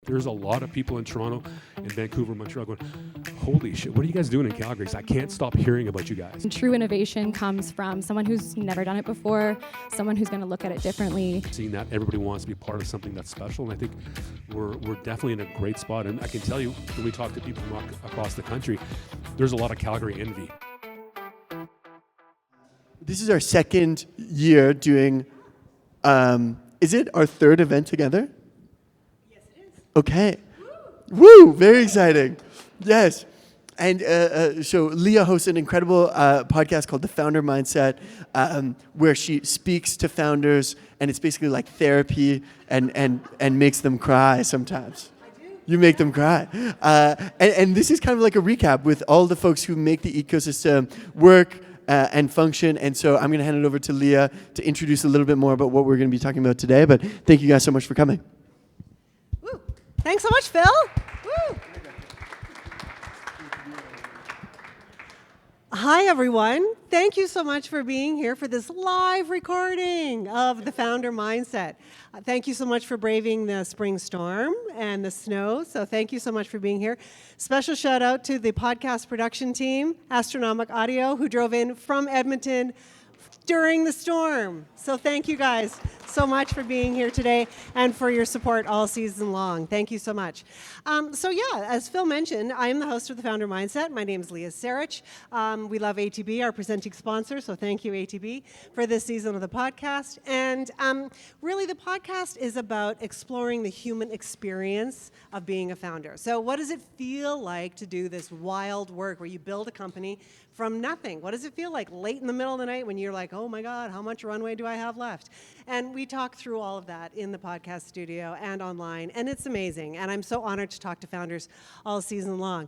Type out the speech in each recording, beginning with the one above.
there's a lot of people in Toronto and Vancouver, Montreal going, holy shit, what are you guys doing in Calgary? 'Cause I can't stop hearing about you guys. True innovation comes from someone who's never done it before, someone who's going to look at it differently. Seeing that everybody wants to be part of something that's special, and I think we're definitely in a great spot. And I can tell you, when we talk to people from across the country, there's a lot of Calgary envy. This is our second year doing, is it our third event together? Yes, it is. Okay. Woo! Very exciting. Yes. And so Leah hosts an incredible podcast called The Founder Mindset, where she speaks to founders, and it's basically like therapy and makes them cry sometimes. I do. You make them cry. And this is kind of like a recap with all the folks who make the ecosystem work and function. And so I'm going to hand it over to Leah to introduce a little bit more about what we're going to be talking about today. But thank you guys so much for coming. Woo. Thanks so much, Phil. Woo. Hi, everyone. Thank you so much for being here for this live recording of The Founder Mindset. Thank you so much for braving the spring storm and the snow. So thank you so much for being here. Special shout out to the podcast production team, Astronomic Audio, who drove in from Edmonton during the storm. So thank you guys so much for being here today and for your support all season long. Thank you so much. As Phil mentioned, I am the host of The Founder Mindset. My name is Leah Sarich. We love ATB, our presenting sponsor, so thank you, ATB, for this season of the podcast. And really, the podcast is about exploring the human experience of being a founder. So what does it feel like to do this wild work where you build a company from nothing? What does it feel like late in the middle of the night when you're like, oh my God, how much runway do I have left? And we talk through all of that in the podcast studio and online, and it's amazing. And I'm so honored to talk to founders all season long.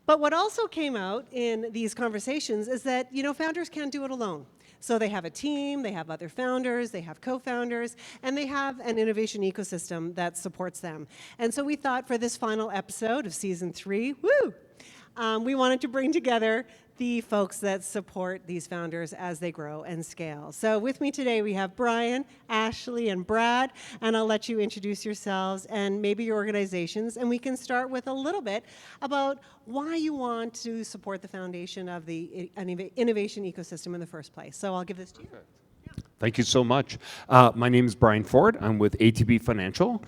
But what also came out in these conversations is that, founders can't do it alone. So they have a team, they have other founders, they have co-founders, and they have an innovation ecosystem that supports them. And so we thought for this final episode of season 3, we wanted to bring together the folks that support these founders as they grow and scale. So with me today, we have Brian, Ashley, and Brad, and I'll let you introduce yourselves and maybe your organizations, and we can start with a little bit about why you want to support the foundation of the innovation ecosystem in the first place. So I'll give this to you. Thank you so much. My name is Brian Ford. I'm with ATB Financial.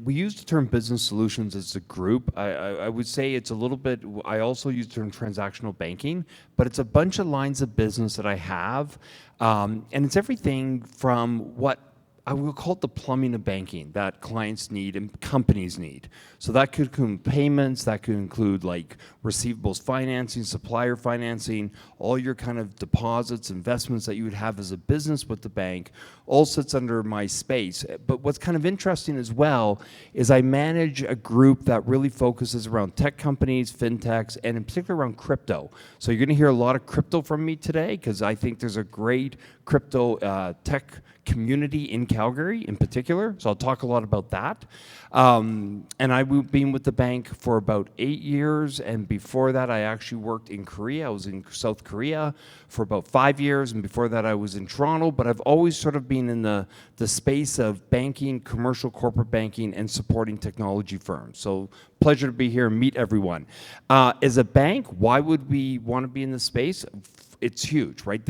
We use the term business solutions as a group. I would say it's a little bit, I also use the term transactional banking, but it's a bunch of lines of business that I have. And it's everything from what I will call it the plumbing of banking that clients need and companies need. So that could include payments, that could include like receivables financing, supplier financing, all your kind of deposits, investments that you would have as a business with the bank, all sits under my space. But what's kind of interesting as well is I manage a group that really focuses around tech companies, fintechs, and in particular around crypto. So you're gonna hear a lot of crypto from me today because I think there's a great crypto tech community in Calgary in particular, so I'll talk a lot about that. And I've been with the bank for about 8 years, and before that I actually worked in Korea. I was in South Korea for about 5 years, and before that I was in Toronto, but I've always sort of been in the space of banking, commercial corporate banking, and supporting technology firms. So pleasure to be here and meet everyone. As a bank, why would we want to be in this space? It's huge, right?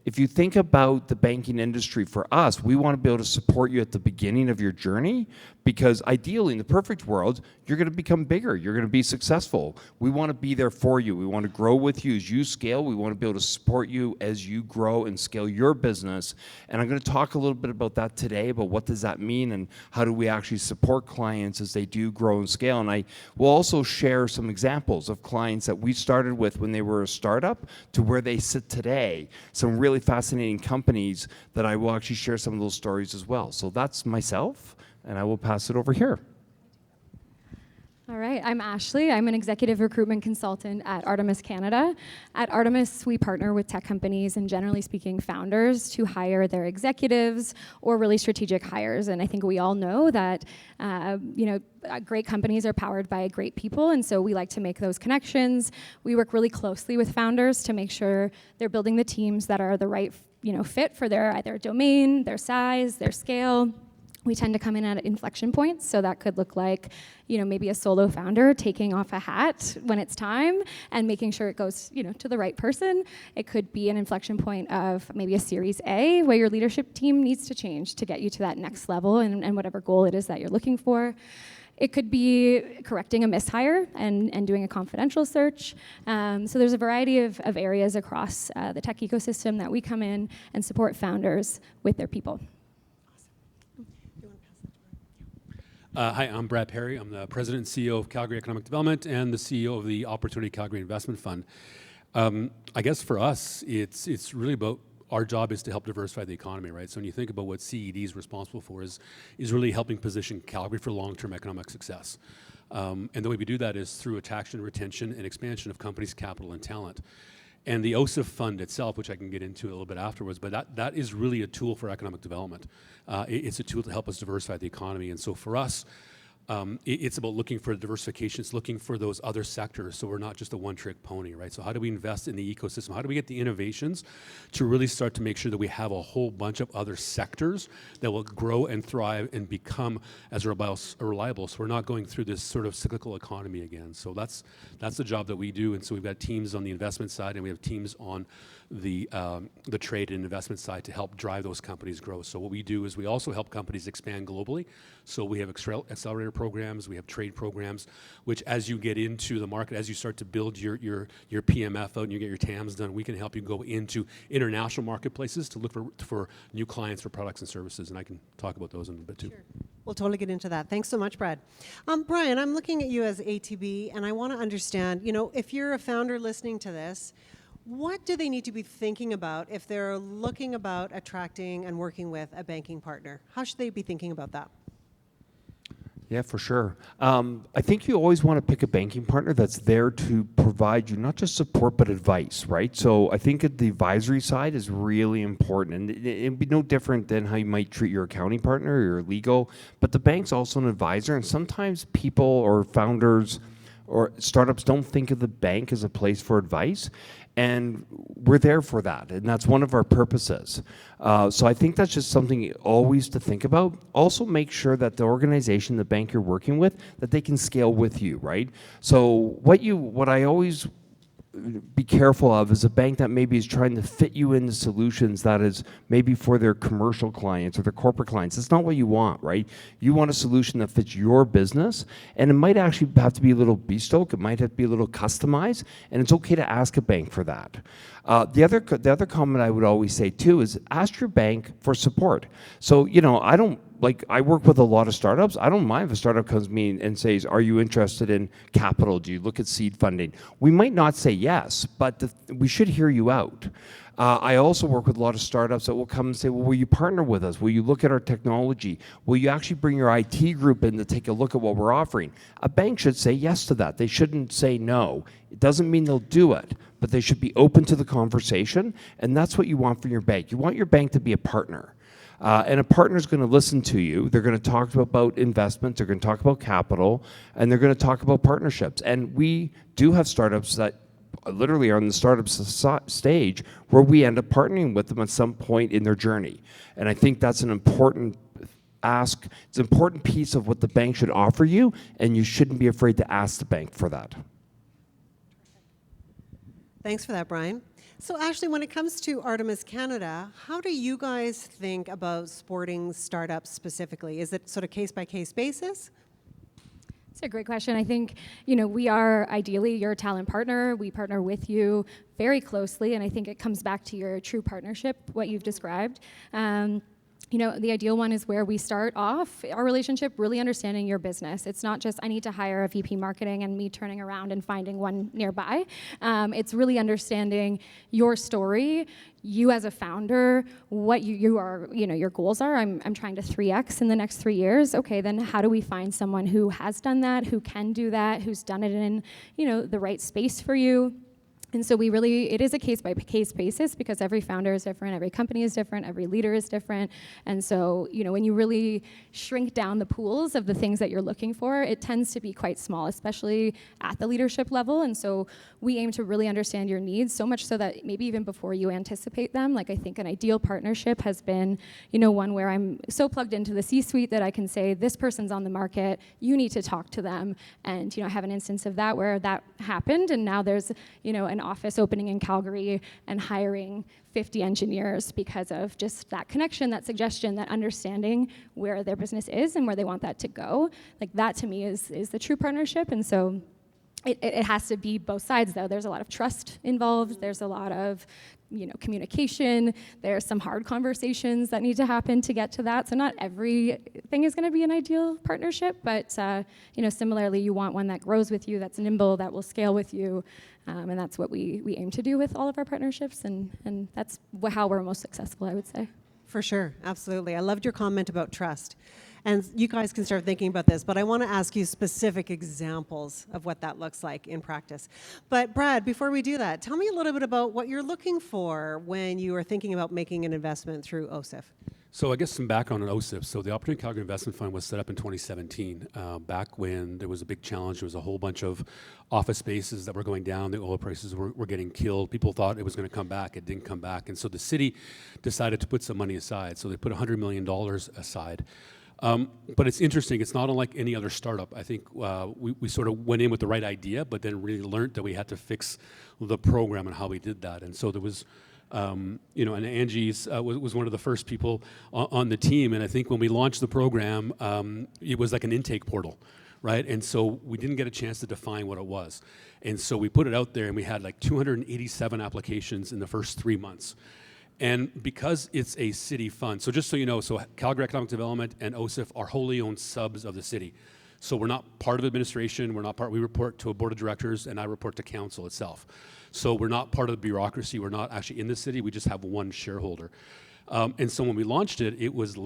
If you think about the banking industry, for us, we want to be able to support you at the beginning of your journey, because ideally, in the perfect world, you're going to become bigger, you're going to be successful. We want to be there for you. We want to grow with you as you scale. We want to be able to support you as you grow and scale your business. And I'm going to talk a little bit about that today, about what does that mean and how do we actually support clients as they do grow and scale. And I will also share some examples of clients that we started with when they were a startup to where they sit today. Some really fascinating companies that I will actually share some of those stories as well. So that's myself, and I will pass it over here. All right, I'm Ashley. I'm an executive recruitment consultant at Artemis Canada. At Artemis, we partner with tech companies and, generally speaking, founders to hire their executives or really strategic hires. And I think we all know that great companies are powered by great people, and so we like to make those connections. We work really closely with founders to make sure they're building the teams that are the right fit for their either domain, their size, their scale. We tend to come in at inflection points, so that could look like, maybe a solo founder taking off a hat when it's time and making sure it goes, to the right person. It could be an inflection point of maybe a Series A, where your leadership team needs to change to get you to that next level and whatever goal it is that you're looking for. It could be correcting a mishire and doing a confidential search. So there's a variety of areas across the tech ecosystem that we come in and support founders with their people. Hi, I'm Brad Parry. I'm the president and CEO of Calgary Economic Development and the CEO of the Opportunity Calgary Investment Fund. I guess for us, it's really about our job is to help diversify the economy, right? So when you think about what CED is responsible for is really helping position Calgary for long-term economic success. And the way we do that is through attraction, retention, and expansion of companies' capital and talent. And the OSIF fund itself, which I can get into a little bit afterwards, but that is really a tool for economic development. It's a tool to help us diversify the economy. And so for us, it's about looking for diversification. It's looking for those other sectors, so we're not just a one-trick pony, right? So how do we invest in the ecosystem? How do we get the innovations to really start to make sure that we have a whole bunch of other sectors that will grow and thrive and become as reliable, so we're not going through this sort of cyclical economy again. So that's the job that we do. And so we've got teams on the investment side, and we have teams on the trade and investment side to help drive those companies' growth. So what we do is we also help companies expand globally. So we have accelerator programs, we have trade programs, which as you get into the market, as you start to build your PMF out and you get your TAMs done, we can help you go into international marketplaces to look for new clients for products and services. And I can talk about those in a bit too. Sure. We'll totally get into that. Thanks so much, Brad. Brian, I'm looking at you as ATB, and I want to understand, if you're a founder listening to this, what do they need to be thinking about if they're looking about attracting and working with a banking partner? How should they be thinking about that? Yeah, for sure. I think you always want to pick a banking partner that's there to provide you not just support, but advice, right? So I think the advisory side is really important. And it'd be no different than how you might treat your accounting partner or your legal. But the bank's also an advisor. And sometimes people or founders or startups don't think of the bank as a place for advice. And we're there for that, and that's one of our purposes. So I think that's just something always to think about. Also make sure that the organization, the bank you're working with, that they can scale with you, right? So what I always be careful of is a bank that maybe is trying to fit you into solutions that is maybe for their commercial clients or their corporate clients. That's not what you want, right? You want a solution that fits your business, and it might actually have to be a little bespoke. It might have to be a little customized, and it's okay to ask a bank for that. The other comment I would always say too is ask your bank for support. So I work with a lot of startups. I don't mind if a startup comes to me and says, are you interested in capital? Do you look at seed funding? We might not say yes, but we should hear you out. I also work with a lot of startups that will come and say, well, will you partner with us? Will you look at our technology? Will you actually bring your IT group in to take a look at what we're offering? A bank should say yes to that. They shouldn't say no. It doesn't mean they'll do it, but they should be open to the conversation, and that's what you want from your bank. You want your bank to be a partner. And a partner is going to listen to you. They're going to talk about investments. They're going to talk about capital. And they're going to talk about partnerships. And we do have startups that literally are on the startup stage where we end up partnering with them at some point in their journey. And I think that's an important ask. It's an important piece of what the bank should offer you. And you shouldn't be afraid to ask the bank for that. Thanks for that, Brian. So Ashley, when it comes to Artemis Canada, how do you guys think about supporting startups specifically? Is it sort of case-by-case basis? It's a great question. I think, we are ideally your talent partner. We partner with you very closely, and I think it comes back to your true partnership, what you've described. The ideal one is where we start off our relationship really understanding your business. It's not just I need to hire a VP marketing and me turning around and finding one nearby. It's really understanding your story, you as a founder, what you are, your goals are. I'm trying to 3x in the next 3 years. Okay, then how do we find someone who has done that, who can do that, who's done it in, the right space for you? And so it is a case-by-case basis because every founder is different, every company is different, every leader is different. And so, when you really shrink down the pools of the things that you're looking for, it tends to be quite small, especially at the leadership level. And so we aim to really understand your needs, so much so that maybe even before you anticipate them, like I think an ideal partnership has been, one where I'm so plugged into the C-suite that I can say, this person's on the market, you need to talk to them. And, I have an instance of that where that happened, and now there's, an office opening in Calgary and hiring 50 engineers because of just that connection, that suggestion, that understanding where their business is and where they want that to go. Like that to me is the true partnership. And so it has to be both sides, though. There's a lot of trust involved. There's a lot of communication. There's some hard conversations that need to happen to get to that. So not everything is going to be an ideal partnership, but similarly, you want one that grows with you, that's nimble, that will scale with you, and that's what we aim to do with all of our partnerships, and that's how we're most successful, I would say. For sure, absolutely. I loved your comment about trust. And you guys can start thinking about this, but I want to ask you specific examples of what that looks like in practice. But Brad, before we do that, tell me a little bit about what you're looking for when you are thinking about making an investment through OSIF. So I guess some background on OSIF. So the Opportunity Calgary Investment Fund was set up in 2017, back when there was a big challenge. There was a whole bunch of office spaces that were going down. The oil prices were getting killed. People thought it was going to come back. It didn't come back. And so the city decided to put some money aside. So they put $100 million aside. But it's interesting. It's not unlike any other startup. I think we sort of went in with the right idea, but then really learned that we had to fix the program and how we did that. And so there was, and Angie's was one of the first people on the team. And I think when we launched the program, it was like an intake portal, right? And so we didn't get a chance to define what it was. And so we put it out there, and we had like 287 applications in the first 3 months. And because it's a city fund, so just so you know, so Calgary Economic Development and OSIF are wholly owned subs of the city. So we're not part of administration, we report to a board of directors, and I report to council itself. So we're not part of the bureaucracy, we're not actually in the city, we just have one shareholder. And so when we launched it, it was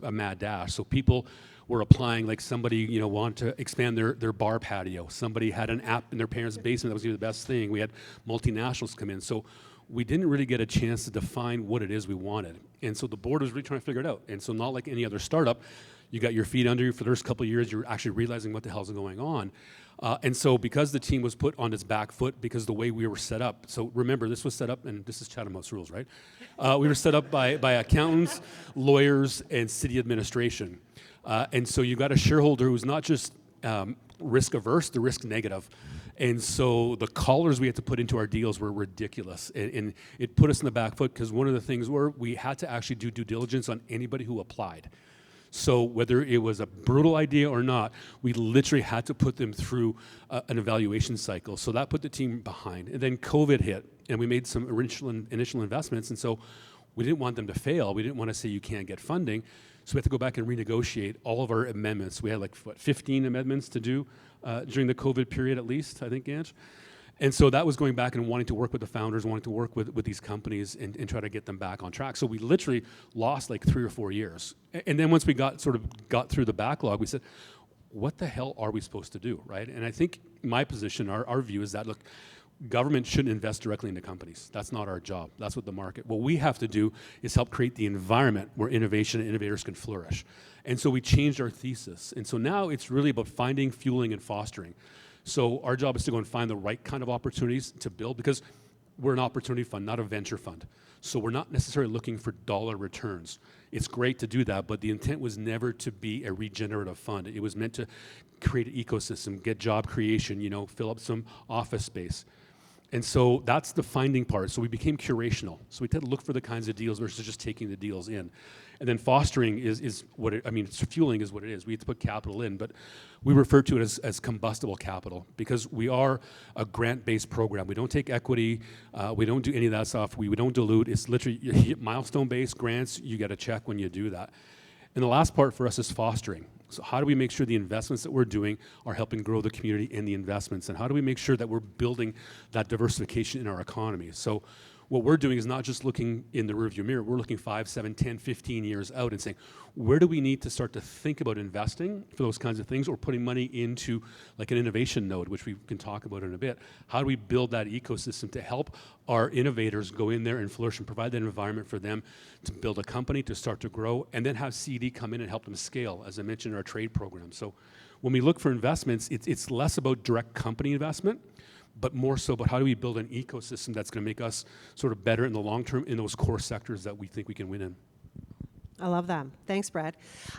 a mad dash. So people were applying, like somebody, wanted to expand their bar patio. Somebody had an app in their parents' basement that was the best thing. We had multinationals come in. So we didn't really get a chance to define what it is we wanted. And so the board was really trying to figure it out. And so not like any other startup, you got your feet under you for the first couple of years, you're actually realizing what the hell's going on. And so because the team was put on its back foot, because the way we were set up, so remember, this was set up, and this is Chatham House rules, right? We were set up by accountants, lawyers, and city administration. And so you got a shareholder who's not just risk averse, they're risk negative. And so the collars we had to put into our deals were ridiculous. And it put us in the back foot because one of the things were we had to actually do due diligence on anybody who applied. So whether it was a brutal idea or not, we literally had to put them through an evaluation cycle. So that put the team behind. And then COVID hit, and we made some initial investments. And so we didn't want them to fail. We didn't want to say you can't get funding. So we had to go back and renegotiate all of our amendments. We had 15 amendments to do during the COVID period at least, I think, Ange. And so that was going back and wanting to work with the founders, wanting to work with these companies and try to get them back on track. So we literally lost 3 or 4 years. And then once we got through the backlog, we said, what the hell are we supposed to do, right? And I think my position, our view is that, look, government shouldn't invest directly into companies. That's not our job. That's what the market. What we have to do is help create the environment where innovation and innovators can flourish. And so we changed our thesis. And so now it's really about finding, fueling, and fostering. So our job is to go and find the right kind of opportunities to build, because we're an opportunity fund, not a venture fund. So we're not necessarily looking for dollar returns. It's great to do that, but the intent was never to be a regenerative fund. It was meant to create an ecosystem, get job creation, fill up some office space. And so that's the finding part. So we became curational. So we had to look for the kinds of deals versus just taking the deals in. And then fostering is what fueling is what it is. We had to put capital in, but we refer to it as combustible capital because we are a grant-based program. We don't take equity. We don't do any of that stuff. We don't dilute. It's literally milestone-based grants. You get a check when you do that. And the last part for us is fostering. So how do we make sure the investments that we're doing are helping grow the community and the investments? And how do we make sure that we're building that diversification in our economy? So what we're doing is not just looking in the rearview mirror, we're looking 5, 7, 10, 15 years out and saying, where do we need to start to think about investing for those kinds of things, or putting money into like an innovation node, which we can talk about in a bit. How do we build that ecosystem to help our innovators go in there and flourish and provide that environment for them to build a company, to start to grow, and then have CD come in and help them scale, as I mentioned in our trade program. So when we look for investments, it's less about direct company investment, but more so about how do we build an ecosystem that's going to make us sort of better in the long term in those core sectors that we think we can win in. I love that. Thanks, Brad.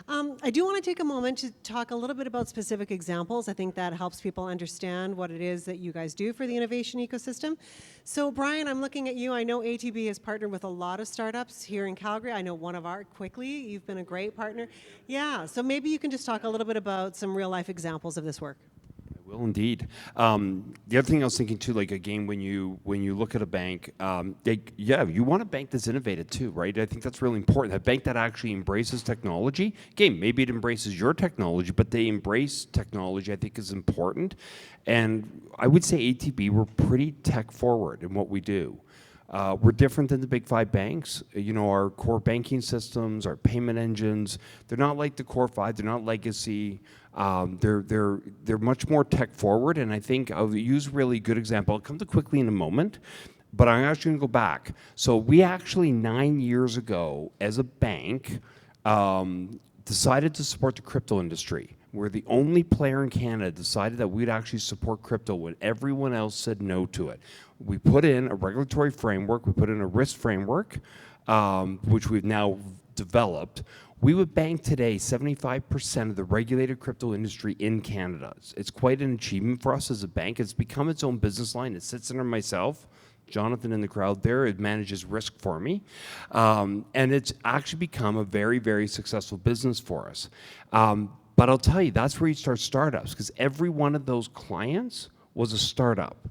I do want to take a moment to talk a little bit about specific examples. I think that helps people understand what it is that you guys do for the innovation ecosystem. So, Brian, I'm looking at you. I know ATB has partnered with a lot of startups here in Calgary. I know one of our, Quickly, you've been a great partner. Yeah, so maybe you can just talk a little bit about some real-life examples of this work. Will indeed. The other thing I was thinking too, like again, when you look at a bank, you want a bank that's innovative too, right? I think that's really important. A bank that actually embraces technology. Again, maybe it embraces your technology, but they embrace technology. I think is important. And I would say ATB, we're pretty tech forward in what we do. We're different than the big 5 banks. You know, our core banking systems, our payment engines, they're not like the core 5, they're not legacy. They're much more tech forward, and I think I'll use a really good example. I'll come to Quickly in a moment, but I'm actually going to go back. So we actually 9 years ago, as a bank, decided to support the crypto industry. We're the only player in Canada decided that we'd actually support crypto when everyone else said no to it. We put in a regulatory framework, we put in a risk framework, which we've now developed. We would bank today 75% of the regulated crypto industry in Canada. It's quite an achievement for us as a bank. It's become its own business line. It sits under myself, Jonathan in the crowd there. It manages risk for me. And it's actually become a very, very successful business for us. But I'll tell you, that's where you start startups, because every one of those clients was a startup.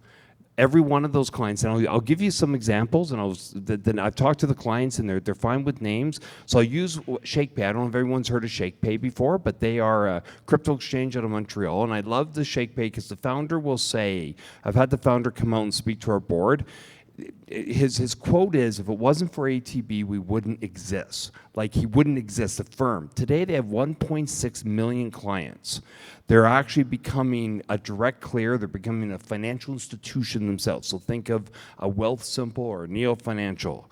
Every one of those clients, and I'll give you some examples, and then I've talked to the clients, and they're fine with names. So I'll use ShakePay. I don't know if everyone's heard of ShakePay before, but they are a crypto exchange out of Montreal, and I love the ShakePay because the founder will say, I've had the founder come out and speak to our board. His quote is, if it wasn't for ATB, we wouldn't exist. Like, he wouldn't exist, the firm. Today, they have 1.6 million clients. They're actually becoming a direct clear. They're becoming a financial institution themselves. So think of a Wealthsimple or Neo Financial.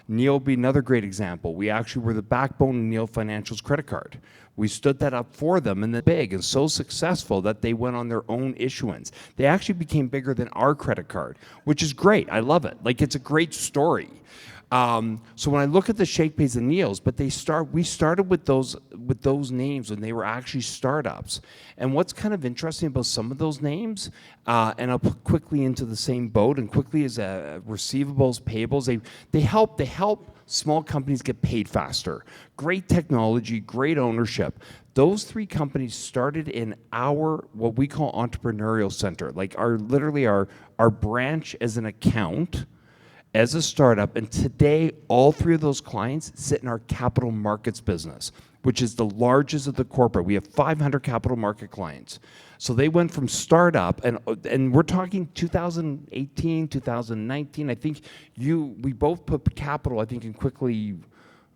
Neo would be another great example. We actually were the backbone of Neo Financial's credit card. We stood that up for them, and they're big and so successful that they went on their own issuance. They actually became bigger than our credit card, which is great. I love it. Like, it's a great story. So when I look at the ShakePays and Neos, but we started with those names when they were actually startups. And what's kind of interesting about some of those names, and I'll put Quickly into the same boat, and Quickly is receivables, payables. They help small companies get paid faster. Great technology, great ownership. Those 3 companies started in our, what we call entrepreneurial center, like literally our branch as an account, as a startup, and today all 3 of those clients sit in our capital markets business, which is the largest of the corporate. We have 500 capital market clients. So they went from startup, and we're talking 2018, 2019. I think we both put capital, I think, in Quickly,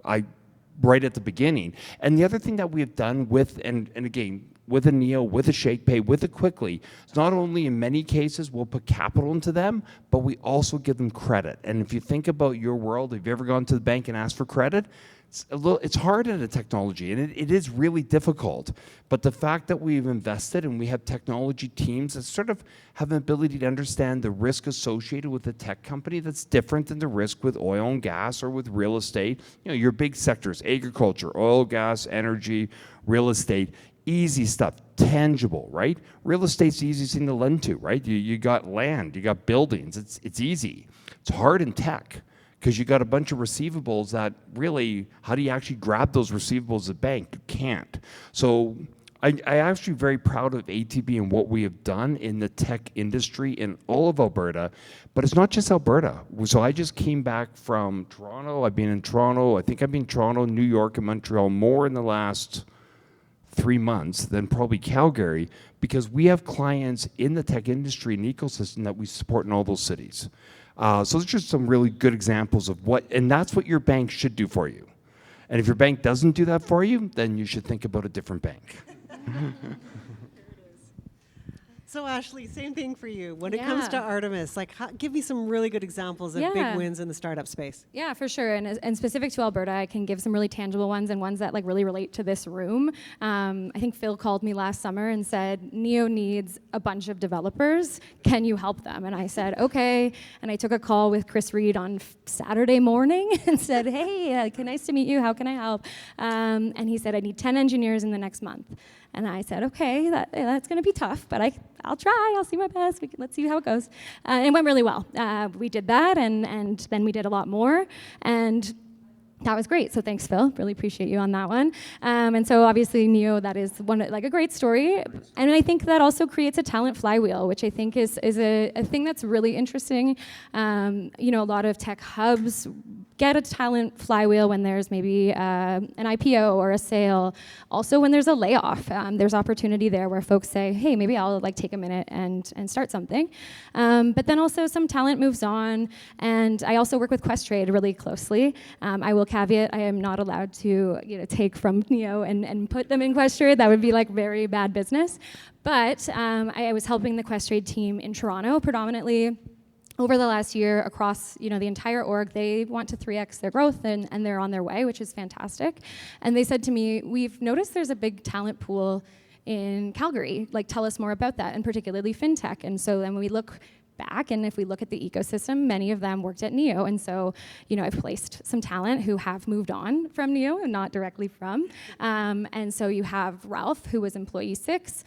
right at the beginning. And the other thing that we have done with, and again, with a Neo, with a ShakePay, with a Quickly, it's not only in many cases we'll put capital into them, but we also give them credit. And if you think about your world, have you ever gone to the bank and asked for credit? It's hard in a technology, and it is really difficult. But the fact that we've invested and we have technology teams that sort of have an ability to understand the risk associated with a tech company that's different than the risk with oil and gas or with real estate. You know, your big sectors, agriculture, oil, gas, energy, real estate, easy stuff, tangible, right? Real estate's the easiest thing to lend to, right? You got land, you got buildings, it's easy. It's hard in tech, because you got a bunch of receivables that really, how do you actually grab those receivables at a bank? You can't. So I actually very proud of ATB and what we have done in the tech industry in all of Alberta, but it's not just Alberta. So I just came back from Toronto. I've been in Toronto. I think I've been in Toronto, New York, and Montreal more in the last 3 months than probably Calgary, because we have clients in the tech industry and ecosystem that we support in all those cities. So those are just some really good examples of and that's what your bank should do for you. And if your bank doesn't do that for you, then you should think about a different bank. So Ashley, same thing for you. When it comes to Artemis, like, give me some really good examples of big wins in the startup space. Yeah, for sure. And specific to Alberta, I can give some really tangible ones and ones that like really relate to this room. I think Phil called me last summer and said, Neo needs a bunch of developers. Can you help them? And I said, okay. And I took a call with Chris Reed on Saturday morning and said, hey, nice to meet you. How can I help? And he said, I need 10 engineers in the next month. And I said, okay, that's going to be tough, but I'll try. I'll see my best. Let's see how it goes. And it went really well. We did that, and then we did a lot more. And that was great. So thanks, Phil. Really appreciate you on that one. And so obviously, Neo, that is a great story. And I think that also creates a talent flywheel, which I think is a thing that's really interesting. A lot of tech hubs get a talent flywheel when there's maybe an IPO or a sale. Also, when there's a layoff, there's opportunity there where folks say, hey, maybe I'll take a minute and start something. But then also some talent moves on. And I also work with Questrade really closely. I will caveat, I am not allowed to take from Neo and put them in Questrade. That would be very bad business. But I was helping the Questrade team in Toronto predominantly. Over the last year, across the entire org, they want to 3x their growth, and they're on their way, which is fantastic. And they said to me, we've noticed there's a big talent pool in Calgary. Tell us more about that, and particularly fintech. And so then we look back, and if we look at the ecosystem, many of them worked at Neo. And so, I've placed some talent who have moved on from Neo and not directly from. And so you have Ralph, who was employee 6.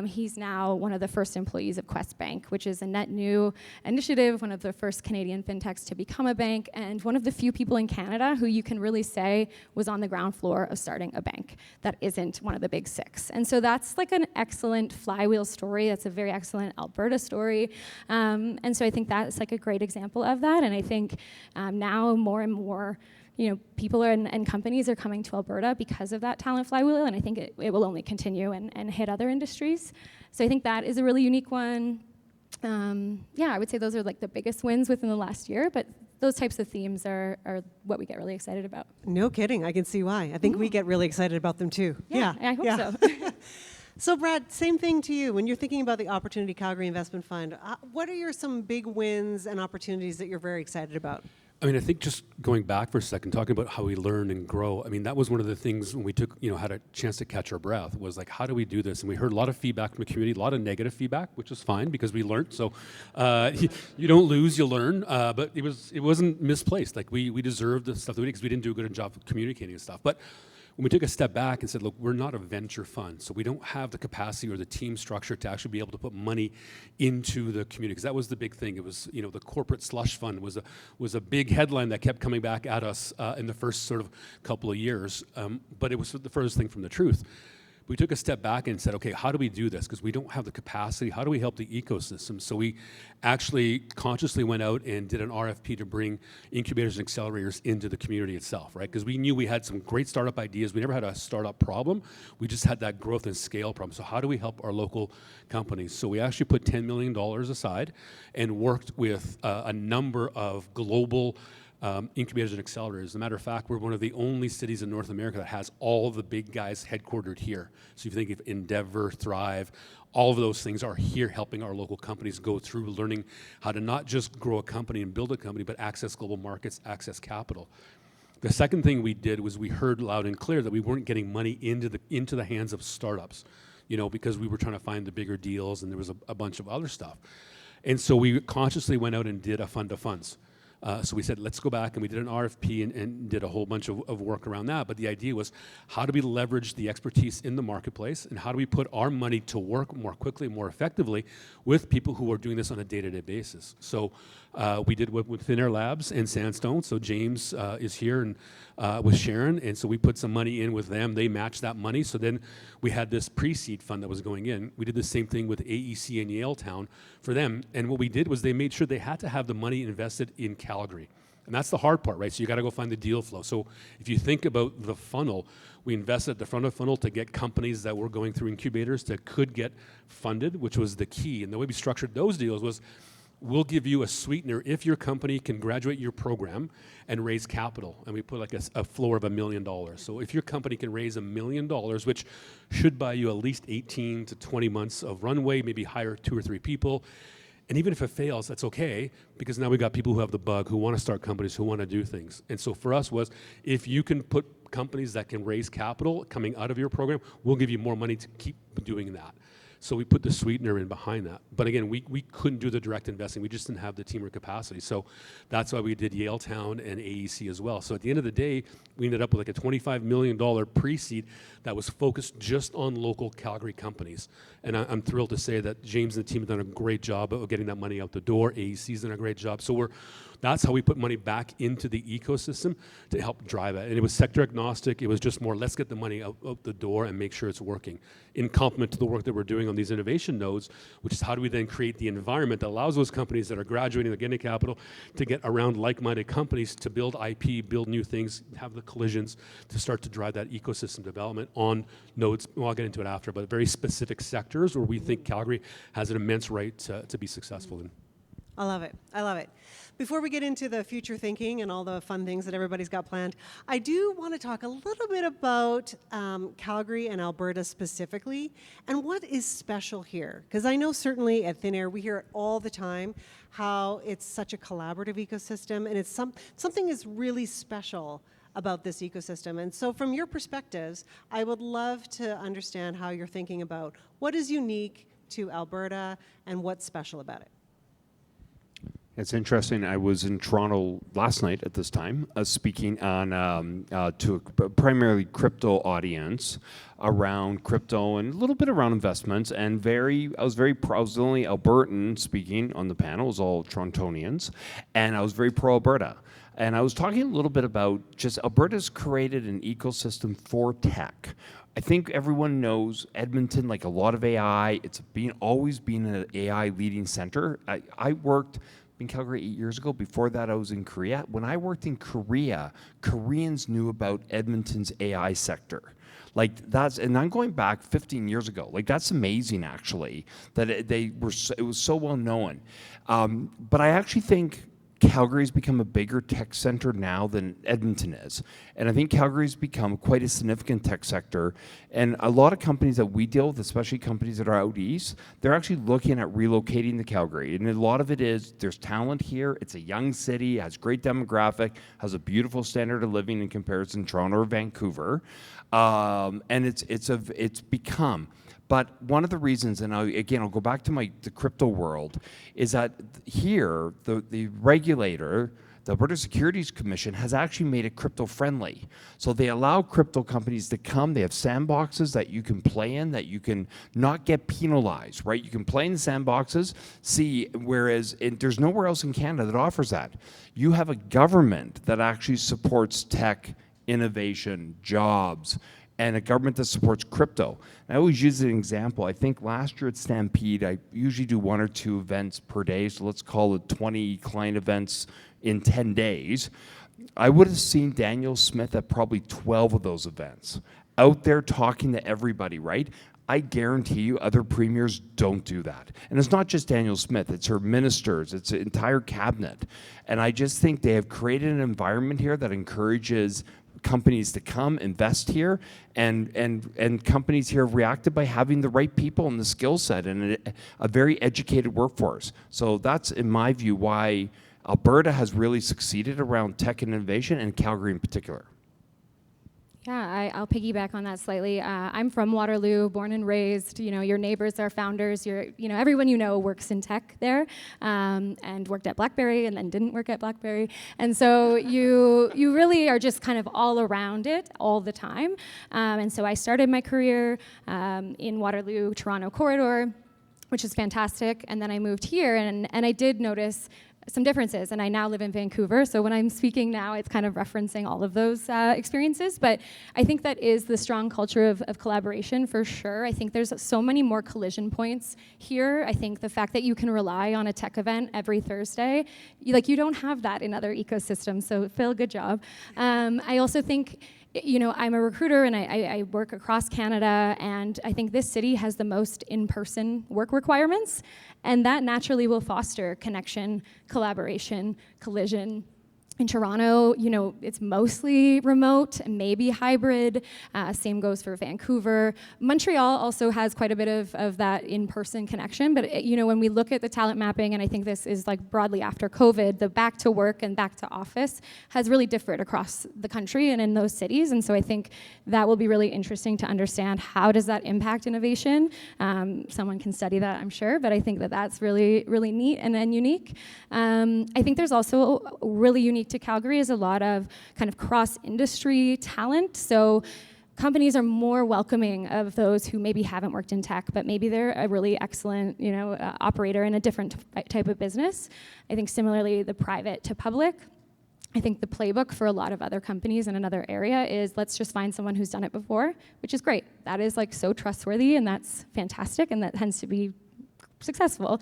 He's now one of the first employees of Quest Bank, which is a net new initiative, one of the first Canadian fintechs to become a bank, and one of the few people in Canada who you can really say was on the ground floor of starting a bank that isn't one of the big 6. And so that's an excellent flywheel story. That's a very excellent Alberta story. And so I think that's a great example of that. And I think now more and more, people and companies are coming to Alberta because of that talent flywheel. And I think it will only continue and hit other industries. So I think that is a really unique one. I would say those are the biggest wins within the last year. But those types of themes are what we get really excited about. No kidding. I can see why. I think we get really excited about them too. Yeah. I hope so. So Brad, same thing to you. When you're thinking about the Opportunity Calgary Investment Fund, what are some big wins and opportunities that you're very excited about? I think just going back for a second, talking about how we learn and grow. That was one of the things when we had a chance to catch our breath, was how do we do this? And we heard a lot of feedback from the community, a lot of negative feedback, which is fine because we learned. So you don't lose, you learn. But it wasn't misplaced. We deserved the stuff that we did because we didn't do a good job of communicating and stuff. But when we took a step back and said, look, we're not a venture fund, so we don't have the capacity or the team structure to actually be able to put money into the community, because that was the big thing. It was, the corporate slush fund was a big headline that kept coming back at us in the first sort of couple of years, but it was the furthest thing from the truth. We took a step back and said, okay, how do we do this? Because we don't have the capacity. How do we help the ecosystem? So we actually consciously went out and did an RFP to bring incubators and accelerators into the community itself, right? Because we knew we had some great startup ideas. We never had a startup problem. We just had that growth and scale problem. So how do we help our local companies? So we actually put $10 million aside and worked with a number of global incubators and accelerators. As a matter of fact, we're one of the only cities in North America that has all of the big guys headquartered here. So if you think of Endeavor, Thrive, all of those things are here helping our local companies go through learning how to not just grow a company and build a company, but access global markets, access capital. The second thing we did was we heard loud and clear that we weren't getting money into the hands of startups, because we were trying to find the bigger deals and there was a bunch of other stuff. And so we consciously went out and did a fund of funds. So we said, let's go back, and we did an RFP and did a whole bunch of work around that. But the idea was, how do we leverage the expertise in the marketplace, and how do we put our money to work more quickly, more effectively with people who are doing this on a day-to-day basis? So we did with Thin Air Labs and Sandstone. So James is here and with Sharon, and so we put some money in with them. They matched that money. So then we had this pre-seed fund that was going in. We did the same thing with AEC and Yaletown for them. And what we did was they made sure they had to have the money invested in Calgary. And that's the hard part, right? So you got to go find the deal flow. So if you think about the funnel, we invested at the front of the funnel to get companies that were going through incubators that could get funded, which was the key. And the way we structured those deals was, we'll give you a sweetener if your company can graduate your program and raise capital. And we put like a floor of $1 million. So if your company can raise $1 million, which should buy you at least 18 to 20 months of runway, maybe hire 2 or 3 people. And even if it fails, that's okay, because now we got people who have the bug, who want to start companies, who want to do things. And so for us was, if you can put companies that can raise capital coming out of your program, we'll give you more money to keep doing that. So we put the sweetener in behind that. But again, we couldn't do the direct investing. We just didn't have the team or capacity. So that's why we did Yaletown and AEC as well. So at the end of the day, we ended up with like a $25 million pre-seed that was focused just on local Calgary companies. And I'm thrilled to say that James and the team have done a great job of getting that money out the door. AEC's done a great job. So that's how we put money back into the ecosystem to help drive it. And it was sector agnostic. It was just more, let's get the money out the door and make sure it's working. In complement to the work that we're doing on these innovation nodes, which is how do we then create the environment that allows those companies that are graduating, they're getting capital, to get around like-minded companies to build IP, build new things, have the collisions to start to drive that ecosystem development on nodes. Well, I'll get into it after, but very specific sectors where we think Calgary has an immense right to be successful in. I love it. I love it. Before we get into the future thinking and all the fun things that everybody's got planned, I do want to talk a little bit about Calgary and Alberta specifically, and what is special here. Because I know certainly at Thin Air, we hear it all the time, how it's such a collaborative ecosystem, and it's something is really special about this ecosystem. And so from your perspectives, I would love to understand how you're thinking about what is unique to Alberta and what's special about it. It's interesting. I was in Toronto last night at this time, speaking on to a primarily crypto audience around crypto and a little bit around investments. And I was very proud. I was the only Albertan speaking on the panel. It was all Torontonians, and I was very pro Alberta. And I was talking a little bit about just Alberta's created an ecosystem for tech. I think everyone knows Edmonton, like a lot of AI. It's always been an AI leading center. I worked in Calgary 8 years ago. Before that, I was in Korea. When I worked in Korea, Koreans knew about Edmonton's AI sector. And I'm going back 15 years ago. Like, that's amazing, actually, that it was so well known. But I actually think Calgary's become a bigger tech center now than Edmonton is. And I think Calgary's become quite a significant tech sector. And a lot of companies that we deal with, especially companies that are out east, they're actually looking at relocating to Calgary. And a lot of it is, there's talent here, it's a young city, has great demographic, has a beautiful standard of living in comparison to Toronto or Vancouver. And it's become. But one of the reasons, and I'll go back to the crypto world, is that here, the regulator, the Alberta Securities Commission, has actually made it crypto friendly. So they allow crypto companies to come. They have sandboxes that you can play in, that you can not get penalized, right? You can play in the sandboxes, whereas there's nowhere else in Canada that offers that. You have a government that actually supports tech, innovation, jobs, and a government that supports crypto. And I always use an example. I think last year at Stampede, I usually do 1 or 2 events per day, so let's call it 20 client events in 10 days. I would have seen Daniel Smith at probably 12 of those events, out there talking to everybody, right? I guarantee you other premiers don't do that. And it's not just Daniel Smith, it's her ministers, it's an entire cabinet. And I just think they have created an environment here that encourages companies to come invest here, and companies here have reacted by having the right people and the skill set and a very educated workforce. So that's, in my view, why Alberta has really succeeded around tech and innovation, and Calgary in particular. Yeah, I'll piggyback on that slightly. I'm from Waterloo, born and raised. Your neighbors are founders. Everyone works in tech there, and worked at BlackBerry, and then didn't work at BlackBerry. And so you really are just kind of all around it all the time. And so I started my career in Waterloo, Toronto corridor, which is fantastic. And then I moved here, and I did notice some differences, and I now live in Vancouver, so when I'm speaking now, it's kind of referencing all of those experiences, but I think that is the strong culture of collaboration for sure. I think there's so many more collision points here. I think the fact that you can rely on a tech event every Thursday, you don't have that in other ecosystems, so Phil, good job. I also think, I'm a recruiter and I work across Canada, and I think this city has the most in-person work requirements, and that naturally will foster connection, collaboration, collision. In Toronto, it's mostly remote, maybe hybrid. Same goes for Vancouver. Montreal also has quite a bit of that in-person connection. But when we look at the talent mapping, and I think this is broadly after COVID, the back to work and back to office has really differed across the country and in those cities. And so I think that will be really interesting to understand how does that impact innovation. Someone can study that, I'm sure, but I think that that's really, really neat and unique. I think there's also really unique to Calgary is a lot of kind of cross-industry talent. So companies are more welcoming of those who maybe haven't worked in tech, but maybe they're a really excellent, operator in a different type of business. I think similarly, the private to public. I think the playbook for a lot of other companies in another area is let's just find someone who's done it before, which is great. That is so trustworthy, and that's fantastic, and that tends to be successful.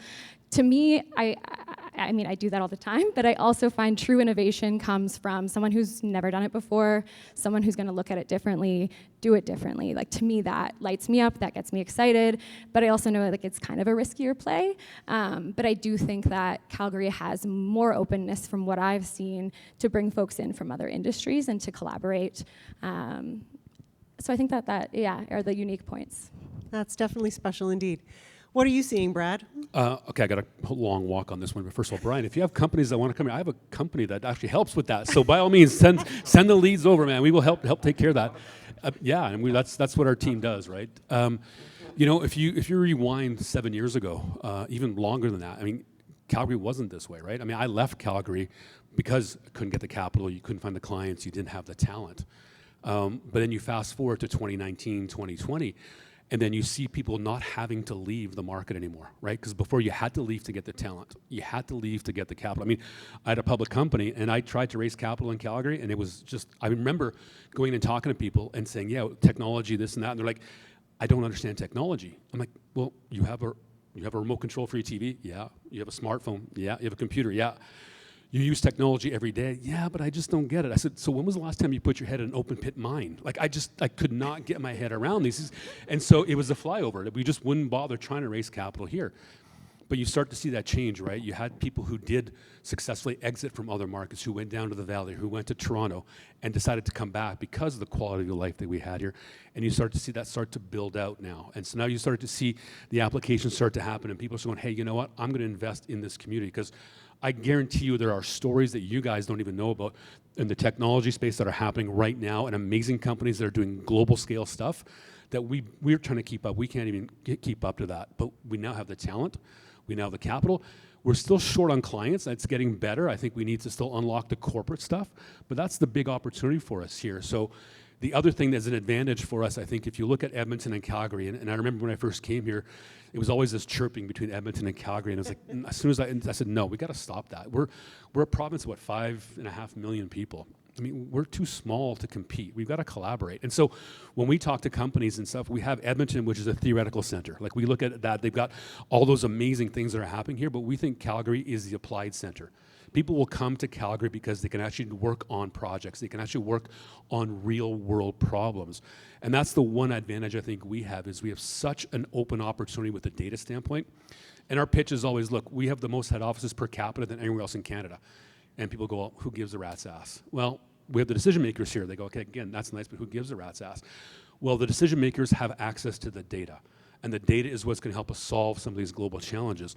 To me, I do that all the time, but I also find true innovation comes from someone who's never done it before, someone who's gonna look at it differently, do it differently. To me, that lights me up, that gets me excited, but I also know it's kind of a riskier play. But I do think that Calgary has more openness from what I've seen to bring folks in from other industries and to collaborate. So I think that are the unique points. That's definitely special indeed. What are you seeing, Brad? Okay, I got a long walk on this one, but first of all, Brian, if you have companies that want to come here, I have a company that actually helps with that. So by all means, send the leads over, man. We will help take care of that. And that's what our team does, right? If you rewind 7 years ago, even longer than that, Calgary wasn't this way, right? I left Calgary because I couldn't get the capital, you couldn't find the clients, you didn't have the talent. But then you fast forward to 2019, 2020. And then you see people not having to leave the market anymore, right? Because before you had to leave to get the talent. You had to leave to get the capital. I had a public company, and I tried to raise capital in Calgary, and it was just, I remember going and talking to people and saying, yeah, technology, this and that. And they're like, I don't understand technology. I'm like, well, you have a remote control for your TV? Yeah. You have a smartphone? Yeah. You have a computer? Yeah. You use technology every day? Yeah, but I just don't get it. I said, so when was the last time you put your head in an open pit mine? I could not get my head around these. And so it was a flyover. We just wouldn't bother trying to raise capital here. But you start to see that change, right? You had people who did successfully exit from other markets, who went down to the valley, who went to Toronto, and decided to come back because of the quality of life that we had here. And you start to see that start to build out now. And so now you start to see the applications start to happen, and people are going, hey, you know what? I'm going to invest in this community because I guarantee you there are stories that you guys don't even know about in the technology space that are happening right now, and amazing companies that are doing global scale stuff that we're trying to keep up. We can't even keep up to that, but we now have the talent, we now have the capital. We're still short on clients. It's getting better. I think we need to still unlock the corporate stuff, but that's the big opportunity for us here. So the other thing that's an advantage for us, I think, if you look at Edmonton and Calgary, and I remember when I first came here, it was always this chirping between Edmonton and Calgary, and it was like, as soon as I said, no, we got to stop that. We're a province of, 5.5 million people. We're too small to compete. We've got to collaborate. And so when we talk to companies and stuff, we have Edmonton, which is a theoretical center. We look at that. They've got all those amazing things that are happening here, but we think Calgary is the applied center. People will come to Calgary because they can actually work on projects. They can actually work on real world problems. And that's the one advantage I think we have is we have such an open opportunity with the data standpoint. And our pitch is always, look, we have the most head offices per capita than anywhere else in Canada. And people go, well, who gives a rat's ass? Well, we have the decision makers here. They go, okay, again, that's nice, but who gives a rat's ass? Well, the decision makers have access to the data. And the data is what's going to help us solve some of these global challenges.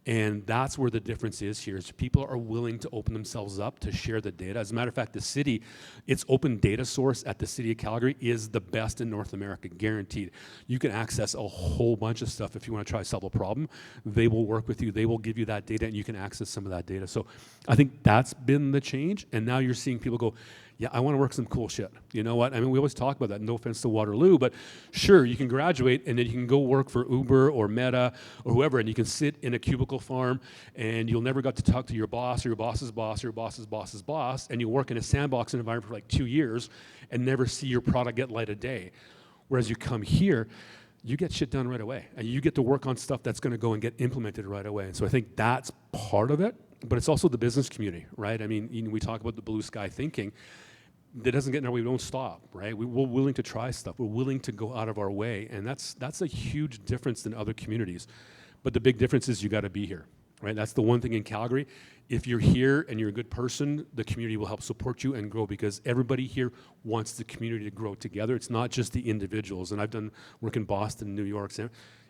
And that's where the difference is here, is people are willing to open themselves up to share the data. As a matter of fact, the city, its open data source at the City of Calgary is the best in North America, guaranteed. You can access a whole bunch of stuff if you want to try to solve a problem. They will work with you. They will give you that data, and you can access some of that data. So I think that's been the change. And now you're seeing people go, yeah, I want to work some cool shit. You know what? I mean, we always talk about that. No offense to Waterloo, but sure, you can graduate and then you can go work for Uber or Meta or whoever, and you can sit in a cubicle farm and you'll never get to talk to your boss or your boss's boss or your boss's boss's boss, and you work in a sandbox environment for like 2 years and never see your product get light of day. Whereas you come here, you get shit done right away, and you get to work on stuff that's going to go and get implemented right away. And so I think that's part of it, but it's also the business community, right? I mean, we talk about the blue sky thinking. That doesn't get in our way. We don't stop, right? We're willing to try stuff. We're willing to go out of our way, and that's a huge difference than other communities. But the big difference is you got to be here, right? That's the one thing in Calgary. If you're here and you're a good person, the community will help support you and grow, because everybody here wants the community to grow together. It's not just the individuals. And I've done work in Boston, New York.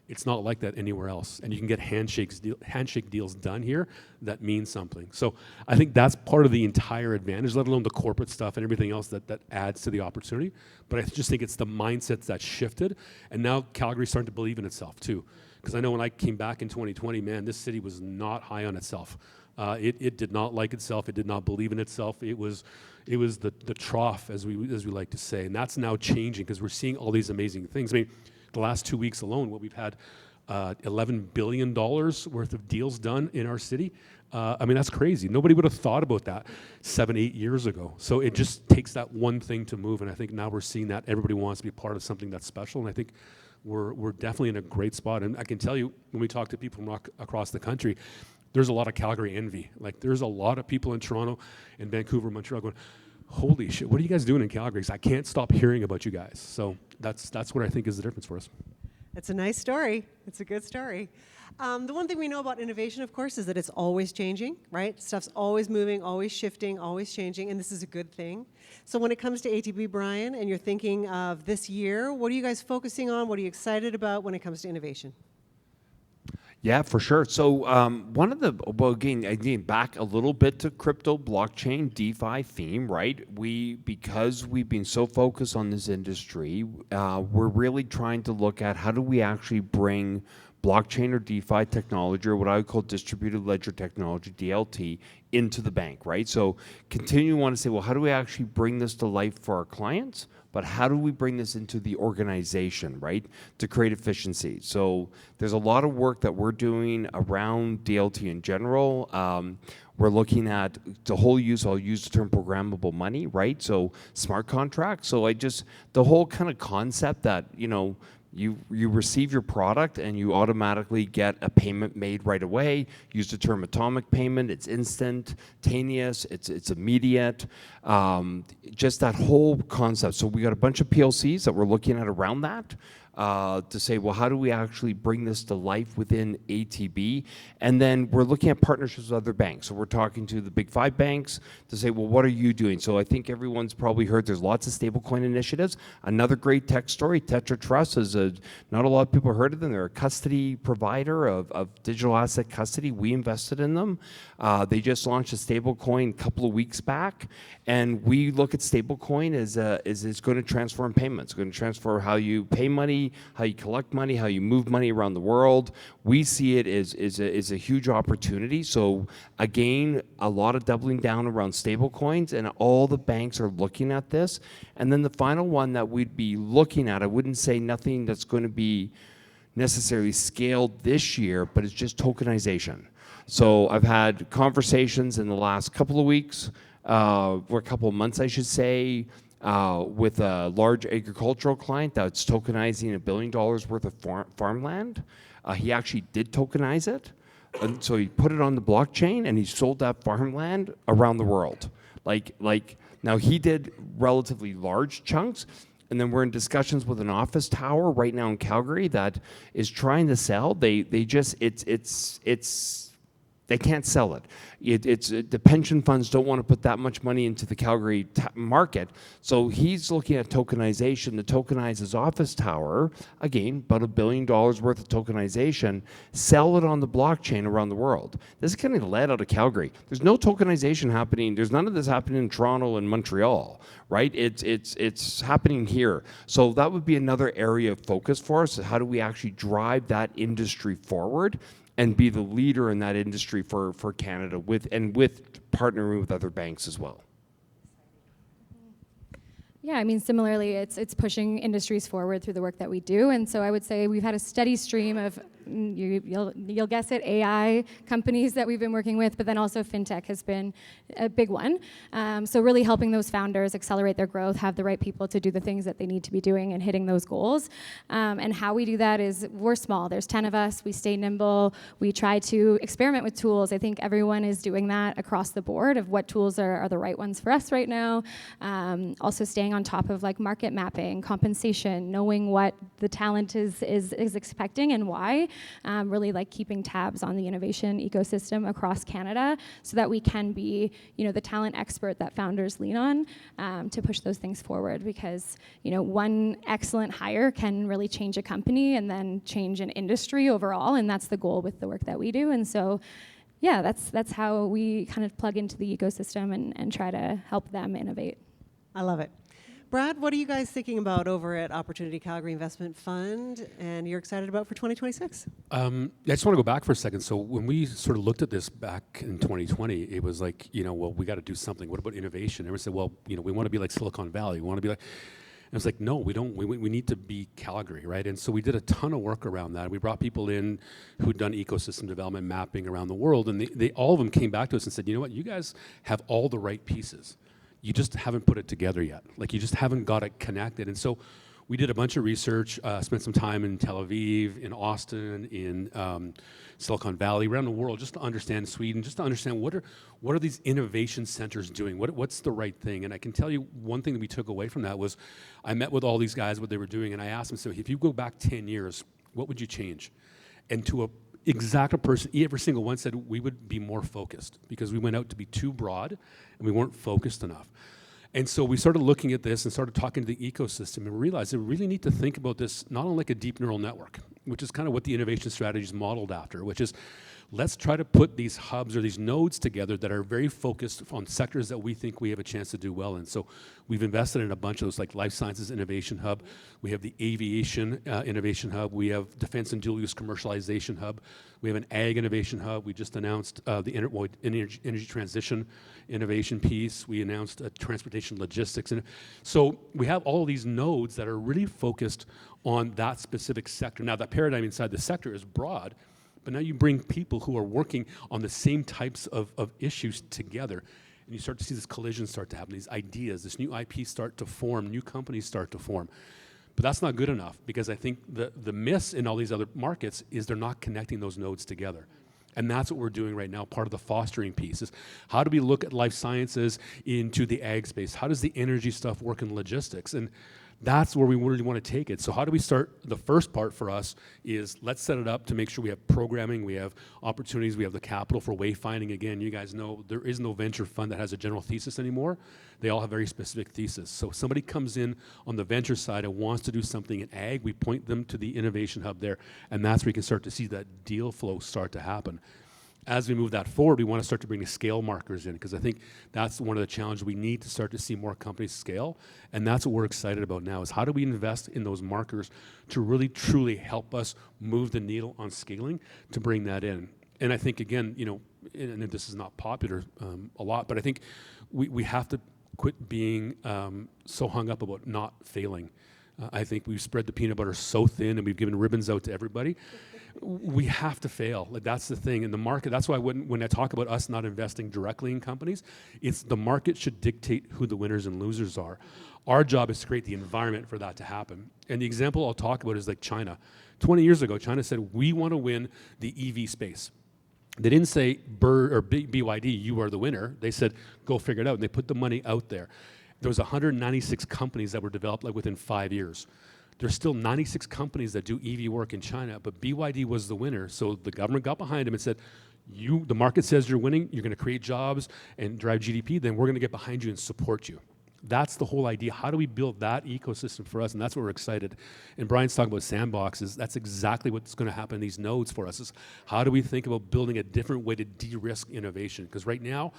It's not like that anywhere else. And you can get handshake deals done here that mean something. So I think that's part of the entire advantage, let alone the corporate stuff and everything else that adds to the opportunity. But I just think it's the mindset that shifted. And now Calgary's starting to believe in itself too. Because I know when I came back in 2020, man, this city was not high on itself. It did not like itself. It did not believe in itself. It was the trough, as we like to say. And that's now changing because we're seeing all these amazing things. I mean, the last 2 weeks alone, what we've had $11 billion worth of deals done in our city. I mean, that's crazy. Nobody would have thought about that 7-8 years ago. So it just takes that one thing to move. And I think now we're seeing that everybody wants to be part of something that's special. And I think we're definitely in a great spot. And I can tell you, when we talk to people from across the country, there's a lot of Calgary envy. Like, there's a lot of people in Toronto and Vancouver, Montreal going, holy shit, what are you guys doing in Calgary? 'Cause I can't stop hearing about you guys. So that's what I think is the difference for us. It's a nice story. It's a good story. The one thing we know about innovation, of course, is that it's always changing, right? Stuff's always moving, always shifting, always changing, and this is a good thing. So when it comes to ATB, Brian, and you're thinking of this year, what are you guys focusing on? What are you excited about when it comes to innovation? Yeah, for sure. So again, back a little bit to crypto, blockchain, DeFi theme, right? Because we've been so focused on this industry, we're really trying to look at how do we actually bring blockchain or DeFi technology, or what I would call distributed ledger technology, DLT, into the bank, right? So continue to want to say, well, how do we actually bring this to life for our clients? But how do we bring this into the organization, right, to create efficiency? So there's a lot of work that we're doing around DLT in general. We're looking at the whole I'll use the term programmable money, right? So smart contracts. So the whole kind of concept that, you receive your product and you automatically get a payment made right away. Use the term atomic payment. It's instantaneous. It's immediate. Just that whole concept. So we got a bunch of PLCs that we're looking at around that. To say, well, how do we actually bring this to life within ATB? And then we're looking at partnerships with other banks. So we're talking to the big 5 banks to say, well, what are you doing? So I think everyone's probably heard there's lots of stablecoin initiatives. Another great tech story, Tetra Trust, not a lot of people heard of them. They're a custody provider of digital asset custody. We invested in them. They just launched a stablecoin a couple of weeks back. And we look at stablecoin as it's going to transform payments. It's going to transform how you pay money, how you collect money, how you move money around the world. We see it as a huge opportunity. So again, a lot of doubling down around stablecoins, and all the banks are looking at this. And then the final one that we'd be looking at, I wouldn't say nothing that's going to be necessarily scaled this year, but it's just tokenization. So I've had conversations in the last couple of weeks, or a couple of months, I should say, with a large agricultural client that's tokenizing $1 billion worth of farmland. He actually did tokenize it. And so he put it on the blockchain and he sold that farmland around the world. Now he did relatively large chunks. And then we're in discussions with an office tower right now in Calgary that is trying to sell. They can't sell it. The pension funds don't want to put that much money into the Calgary market. So he's looking at tokenization to tokenize his office tower, again, about $1 billion worth of tokenization, sell it on the blockchain around the world. This is kind of led out of Calgary. There's no tokenization happening. There's none of this happening in Toronto and Montreal, right? It's happening here. So that would be another area of focus for us. How do we actually drive that industry forward and be the leader in that industry for Canada with partnering with other banks as well. Yeah, I mean, similarly, it's pushing industries forward through the work that we do, and so I would say we've had a steady stream of, you'll guess it, AI companies that we've been working with, but then also fintech has been a big one. So really helping those founders accelerate their growth, have the right people to do the things that they need to be doing and hitting those goals. And how we do that is we're small. There's 10 of us. We stay nimble. We try to experiment with tools. I think everyone is doing that across the board of what tools are the right ones for us right now. Also staying on top of like market mapping, compensation, knowing what the talent is expecting and why. Really like keeping tabs on the innovation ecosystem across Canada so that we can be, the talent expert that founders lean on to push those things forward, because, one excellent hire can really change a company and then change an industry overall, and that's the goal with the work that we do. And so, yeah, that's how we kind of plug into the ecosystem and try to help them innovate. I love it. Brad, what are you guys thinking about over at Opportunity Calgary Investment Fund and you're excited about for 2026? I just want to go back for a second. So when we sort of looked at this back in 2020, it was like, well, we got to do something. What about innovation? Everyone said, well, we want to be like Silicon Valley. We want to be like, and it's like, no, we don't. We need to be Calgary, right? And so we did a ton of work around that. We brought people in who'd done ecosystem development mapping around the world, and they all of them came back to us and said, you know what, you guys have all the right pieces. You just haven't put it together yet. Like, you just haven't got it connected. And so we did a bunch of research, spent some time in Tel Aviv, in Austin, in Silicon Valley, around the world, just to understand Sweden, just to understand what are these innovation centers doing? What's the right thing? And I can tell you one thing that we took away from that was I met with all these guys, what they were doing, and I asked them, so if you go back 10 years, what would you change? And to a exact person, every single one said we would be more focused because we went out to be too broad and we weren't focused enough. And so we started looking at this and started talking to the ecosystem and realized that we really need to think about this not only like a deep neural network, which is kind of what the innovation strategy is modeled after, which is let's try to put these hubs or these nodes together that are very focused on sectors that we think we have a chance to do well in. So we've invested in a bunch of those, like Life Sciences Innovation Hub. We have the Aviation Innovation Hub. We have Defense and Dual Use Commercialization Hub. We have an Ag Innovation Hub. We just announced the energy transition innovation piece. We announced transportation logistics. And so we have all of these nodes that are really focused on that specific sector. Now, that paradigm inside the sector is broad, but now you bring people who are working on the same types of issues together, and you start to see this collision start to happen, these ideas, this new IP start to form, new companies start to form. But that's not good enough, because I think the miss in all these other markets is they're not connecting those nodes together. And that's what we're doing right now. Part of the fostering piece is how do we look at life sciences into the ag space? How does the energy stuff work in logistics? And that's where we really want to take it. So how do we start? The first part for us is let's set it up to make sure we have programming, we have opportunities, we have the capital for wayfinding. Again, you guys know there is no venture fund that has a general thesis anymore. They all have very specific thesis. So if somebody comes in on the venture side and wants to do something in ag, we point them to the innovation hub there, and that's where you can start to see that deal flow start to happen. As we move that forward, we want to start to bring the scale markers in, because I think that's one of the challenges. We need to start to see more companies scale, and that's what we're excited about now, is how do we invest in those markers to really, truly help us move the needle on scaling to bring that in. And I think, again, and this is not popular a lot, but I think we have to quit being so hung up about not failing. I think we've spread the peanut butter so thin and we've given ribbons out to everybody. We have to fail. Like, that's the thing in the market. That's why when I talk about us not investing directly in companies, it's the market should dictate who the winners and losers are. Our job is to create the environment for that to happen. And the example I'll talk about is like China. 20 years ago, China said, we want to win the EV space. They didn't say BYD, you are the winner. They said, go figure it out. And they put the money out there. There was 196 companies that were developed within 5 years. There's still 96 companies that do EV work in China, but BYD was the winner. So the government got behind him and said, the market says you're winning, you're going to create jobs and drive GDP, then we're going to get behind you and support you. That's the whole idea. How do we build that ecosystem for us? And that's what we're excited. And Brian's talking about sandboxes. That's exactly what's going to happen in these nodes for us, is how do we think about building a different way to de-risk innovation? Because right now,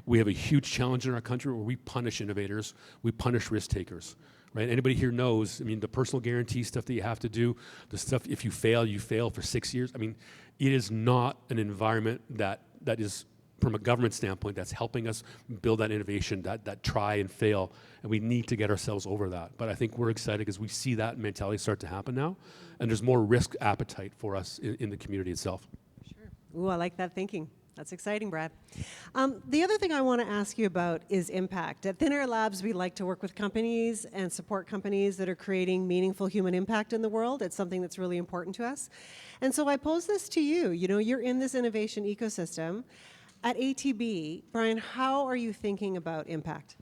we have a huge challenge in our country where we punish innovators, we punish risk takers. Right? Anybody here knows, the personal guarantee stuff that you have to do, the stuff, if you fail for 6 years. It is not an environment that is from a government standpoint, that's helping us build that innovation, that try and fail, and we need to get ourselves over that. But I think we're excited because we see that mentality start to happen now, and there's more risk appetite for us in the community itself. Sure. Ooh, I like that thinking. That's exciting, Brad. The other thing I want to ask you about is impact. At Thin Air Labs, we like to work with companies and support companies that are creating meaningful human impact in the world. It's something that's really important to us. And so I pose this to you. You know, you're in this innovation ecosystem. At ATB, Brian, how are you thinking about impact?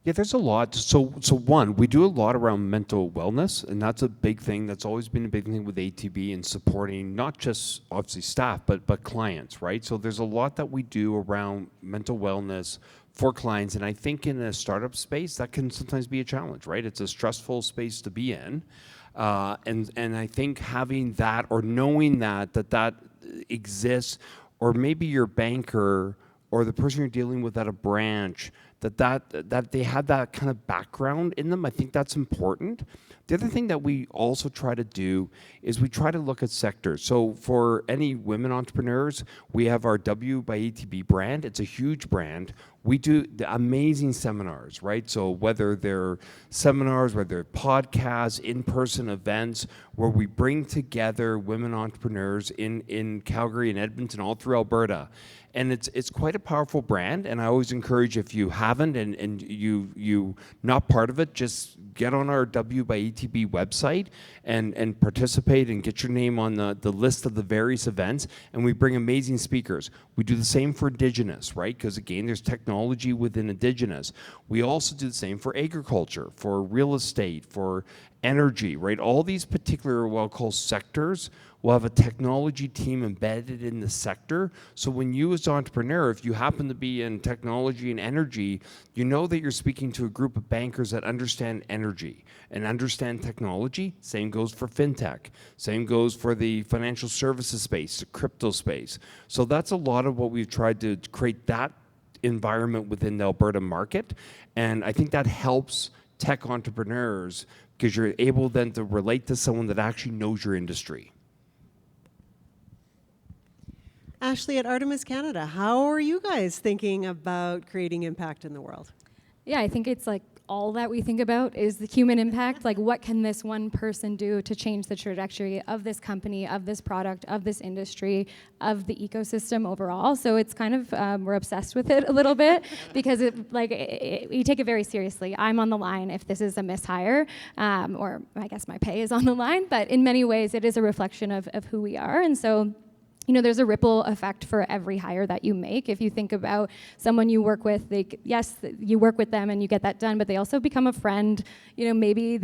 Yeah, there's a lot. So one, we do a lot around mental wellness, and that's a big thing. That's always been a big thing with ATB and supporting not just obviously staff, but clients, right? So there's a lot that we do around mental wellness for clients, and I think in a startup space that can sometimes be a challenge, right? It's a stressful space to be in, and I think having that or knowing that exists, or maybe your banker or the person you're dealing with at a branch, that they have that kind of background in them. I think that's important. The other thing that we also try to do is we try to look at sectors. So for any women entrepreneurs, we have our W by ATB brand. It's a huge brand. We do the amazing seminars, right? So whether they're seminars, whether they're podcasts, in-person events, where we bring together women entrepreneurs in Calgary and Edmonton, all through Alberta. And it's quite a powerful brand, and I always encourage, if you haven't and you not part of it, just get on our W by ATB website and participate and get your name on the list of the various events, and we bring amazing speakers. We do the same for Indigenous, right? Because again, there's technology within Indigenous. We also do the same for agriculture, for real estate, for energy, right? All these particular, what I'll call sectors, will have a technology team embedded in the sector. So when you as an entrepreneur, if you happen to be in technology and energy, you know that you're speaking to a group of bankers that understand energy and understand technology. Same goes for fintech. Same goes for the financial services space, the crypto space. So that's a lot of what we've tried to create, that environment within the Alberta market. And I think that helps tech entrepreneurs because you're able then to relate to someone that actually knows your industry. Ashley, at Artemis Canada, how are you guys thinking about creating impact in the world? Yeah, I think it's like all that we think about is the human impact. Like, what can this one person do to change the trajectory of this company, of this product, of this industry, of the ecosystem overall? So it's kind of, we're obsessed with it a little bit because we take it very seriously. I'm on the line if this is a mishire, or I guess my pay is on the line, but in many ways it is a reflection of who we are. And so, you know, there's a ripple effect for every hire that you make. If you think about someone you work with, yes, you work with them and you get that done, but they also become a friend. You know, maybe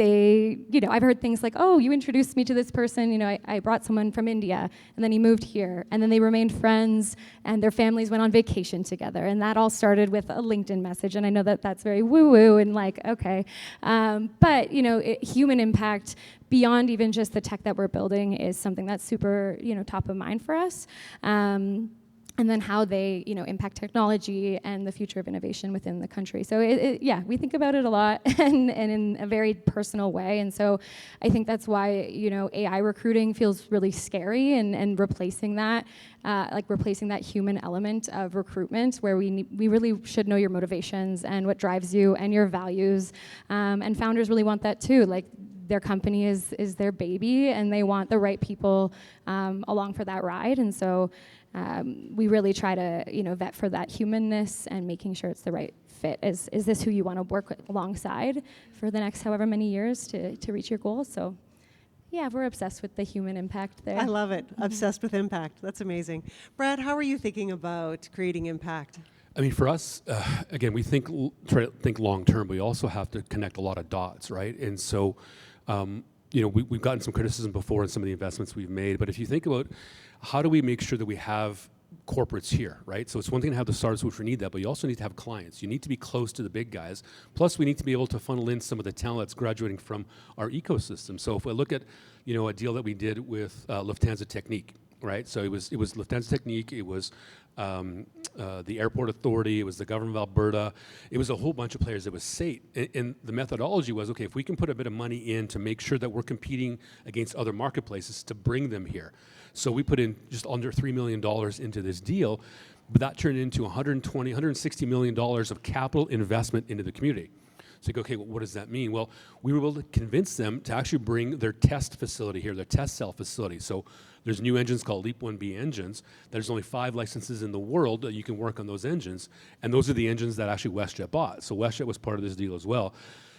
I've heard things like, oh, you introduced me to this person, you know, I brought someone from India, and then he moved here, and then they remained friends, and their families went on vacation together, and that all started with a LinkedIn message, and I know that that's very woo-woo, and like, okay. But, you know, human impact, beyond even just the tech that we're building, is something that's super, you know, top of mind for us. And then how they, you know, impact technology and the future of innovation within the country. So yeah, we think about it a lot and in a very personal way. And so I think that's why, you know, AI recruiting feels really scary, and replacing that, replacing that human element of recruitment, where we really should know your motivations and what drives you and your values. And founders really want that too. Like, their company is their baby, and they want the right people along for that ride. And so we really try to, you know, vet for that humanness and making sure it's the right fit. Is this who you want to work alongside for the next however many years to reach your goals? So yeah, we're obsessed with the human impact there. I love it. Obsessed with impact. That's amazing. Brad, how are you thinking about creating impact? I mean, for us, again, we try to think long term. We also have to connect a lot of dots, right? And so, you know, we've gotten some criticism before in some of the investments we've made. But if you think about how do we make sure that we have corporates here, right? So it's one thing to have the startups, which we need that, but you also need to have clients. You need to be close to the big guys. Plus, we need to be able to funnel in some of the talent that's graduating from our ecosystem. So if we look at, you know, a deal that we did with Lufthansa Technique, right? So it was Lufthansa Technique, it was the Airport Authority, it was the government of Alberta, it was a whole bunch of players. It was SATE. And the methodology was, okay, if we can put a bit of money in to make sure that we're competing against other marketplaces to bring them here. So we put in just under $3 million into this deal. But that turned into $160 million of capital investment into the community. So you go, okay, well, what does that mean? Well, we were able to convince them to actually bring their test facility here, their test cell facility. So there's new engines called Leap 1B engines. There's only 5 licenses in the world that you can work on those engines. And those are the engines that actually WestJet bought. So WestJet was part of this deal as well.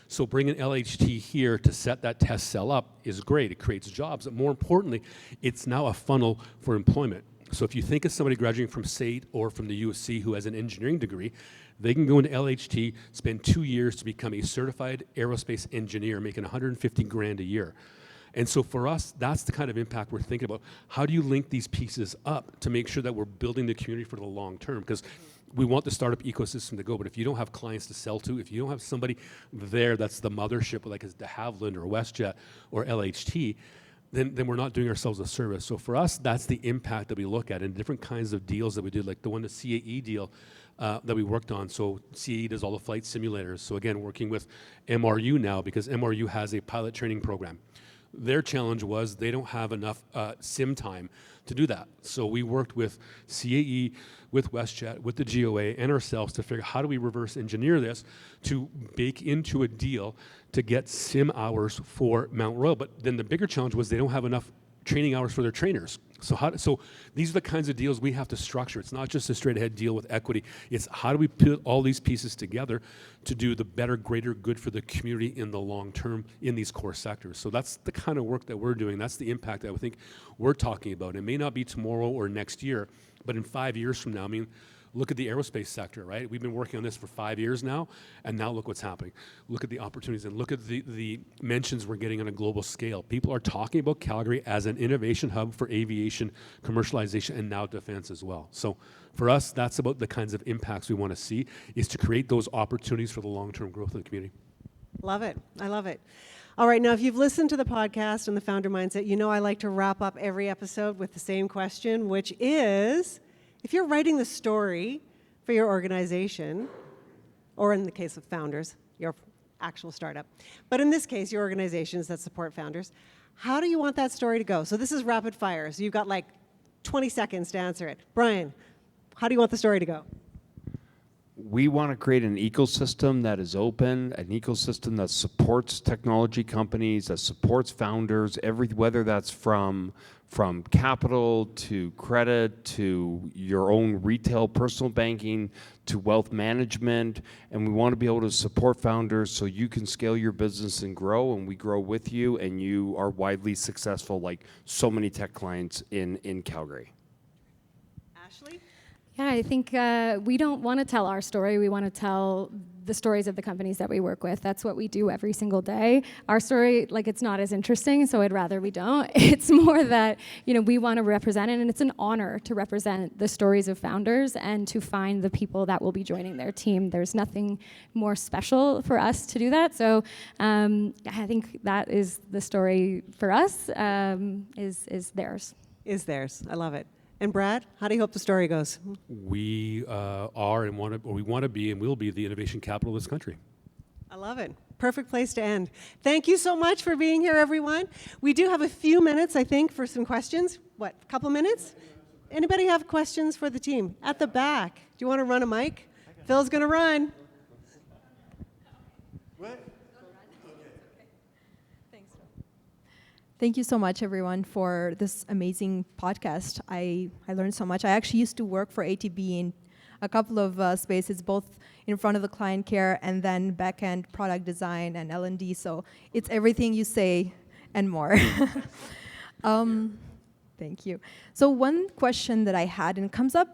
So bringing LHT here to set that test cell up is great. It creates jobs. But more importantly, it's now a funnel for employment. So if you think of somebody graduating from SAIT or from the USC who has an engineering degree, they can go into LHT, spend 2 years to become a certified aerospace engineer, making $150,000 a year. And so for us, that's the kind of impact we're thinking about. How do you link these pieces up to make sure that we're building the community for the long term? Because we want the startup ecosystem to go, but if you don't have clients to sell to, if you don't have somebody there that's the mothership, like de Havilland or WestJet or LHT, then we're not doing ourselves a service. So for us, that's the impact that we look at in different kinds of deals that we did, like the CAE deal that we worked on. So CAE does all the flight simulators. So again, working with MRU now because MRU has a pilot training program. Their challenge was they don't have enough sim time to do that. So we worked with CAE, with WestJet, with the GOA, and ourselves to figure out how do we reverse engineer this to bake into a deal to get sim hours for Mount Royal. But then the bigger challenge was they don't have enough training hours for their trainers. So these are the kinds of deals we have to structure. It's not just a straight ahead deal with equity. It's how do we put all these pieces together to do the better, greater good for the community in the long term in these core sectors. So that's the kind of work that we're doing. That's the impact that I think we're talking about. It may not be tomorrow or next year, but in 5 years from now, I mean, look at the aerospace sector, right? We've been working on this for 5 years now, and now look what's happening. Look at the opportunities, and look at the mentions we're getting on a global scale. People are talking about Calgary as an innovation hub for aviation, commercialization, and now defense as well. So for us, that's about the kinds of impacts we want to see, is to create those opportunities for the long-term growth of the community. Love it. I love it. All right, now if you've listened to the podcast and the Founder Mindset, you know I like to wrap up every episode with the same question, which is, if you're writing the story for your organization, or in the case of founders, your actual startup, but in this case, your organizations that support founders, how do you want that story to go? So this is rapid fire, so you've got like 20 seconds to answer it. Brian, how do you want the story to go? We want to create an ecosystem that is open, an ecosystem that supports technology companies, that supports founders, whether that's from capital to credit to your own retail personal banking to wealth management. And we want to be able to support founders so you can scale your business and grow, and we grow with you, and you are widely successful like so many tech clients in Calgary. Ashley? Yeah, I think we don't want to tell our story. We want to tell the stories of the companies that we work with. That's what we do every single day. Our story, like, it's not as interesting, so I'd rather we don't. It's more that, we want to represent it, and it's an honor to represent the stories of founders and to find the people that will be joining their team. There's nothing more special for us to do that. So I think that is the story for us, is theirs. Is theirs. I love it. And Brad, how do you hope the story goes? We are and we want to be and will be the innovation capital of this country. I love it. Perfect place to end. Thank you so much for being here, everyone. We do have a few minutes, I think, for some questions. What, a couple minutes? Anybody have questions for the team? At the back. Do you want to run a mic? Phil's going to run. What? Thank you so much, everyone, for this amazing podcast. I learned so much. I actually used to work for ATB in a couple of spaces, both in front of the client care and then back-end product design and L&D. So it's everything you say and more. Thank you. So one question that I had, and it comes up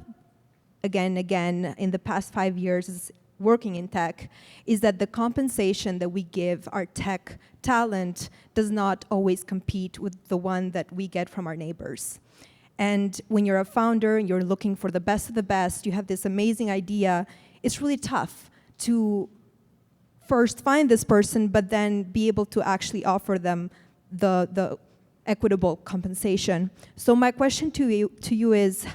again and again in the past 5 years, is working in tech, is that the compensation that we give our tech talent does not always compete with the one that we get from our neighbors. And when you're a founder and you're looking for the best of the best, you have this amazing idea, it's really tough to first find this person, but then be able to actually offer them the equitable compensation. So my question to you is,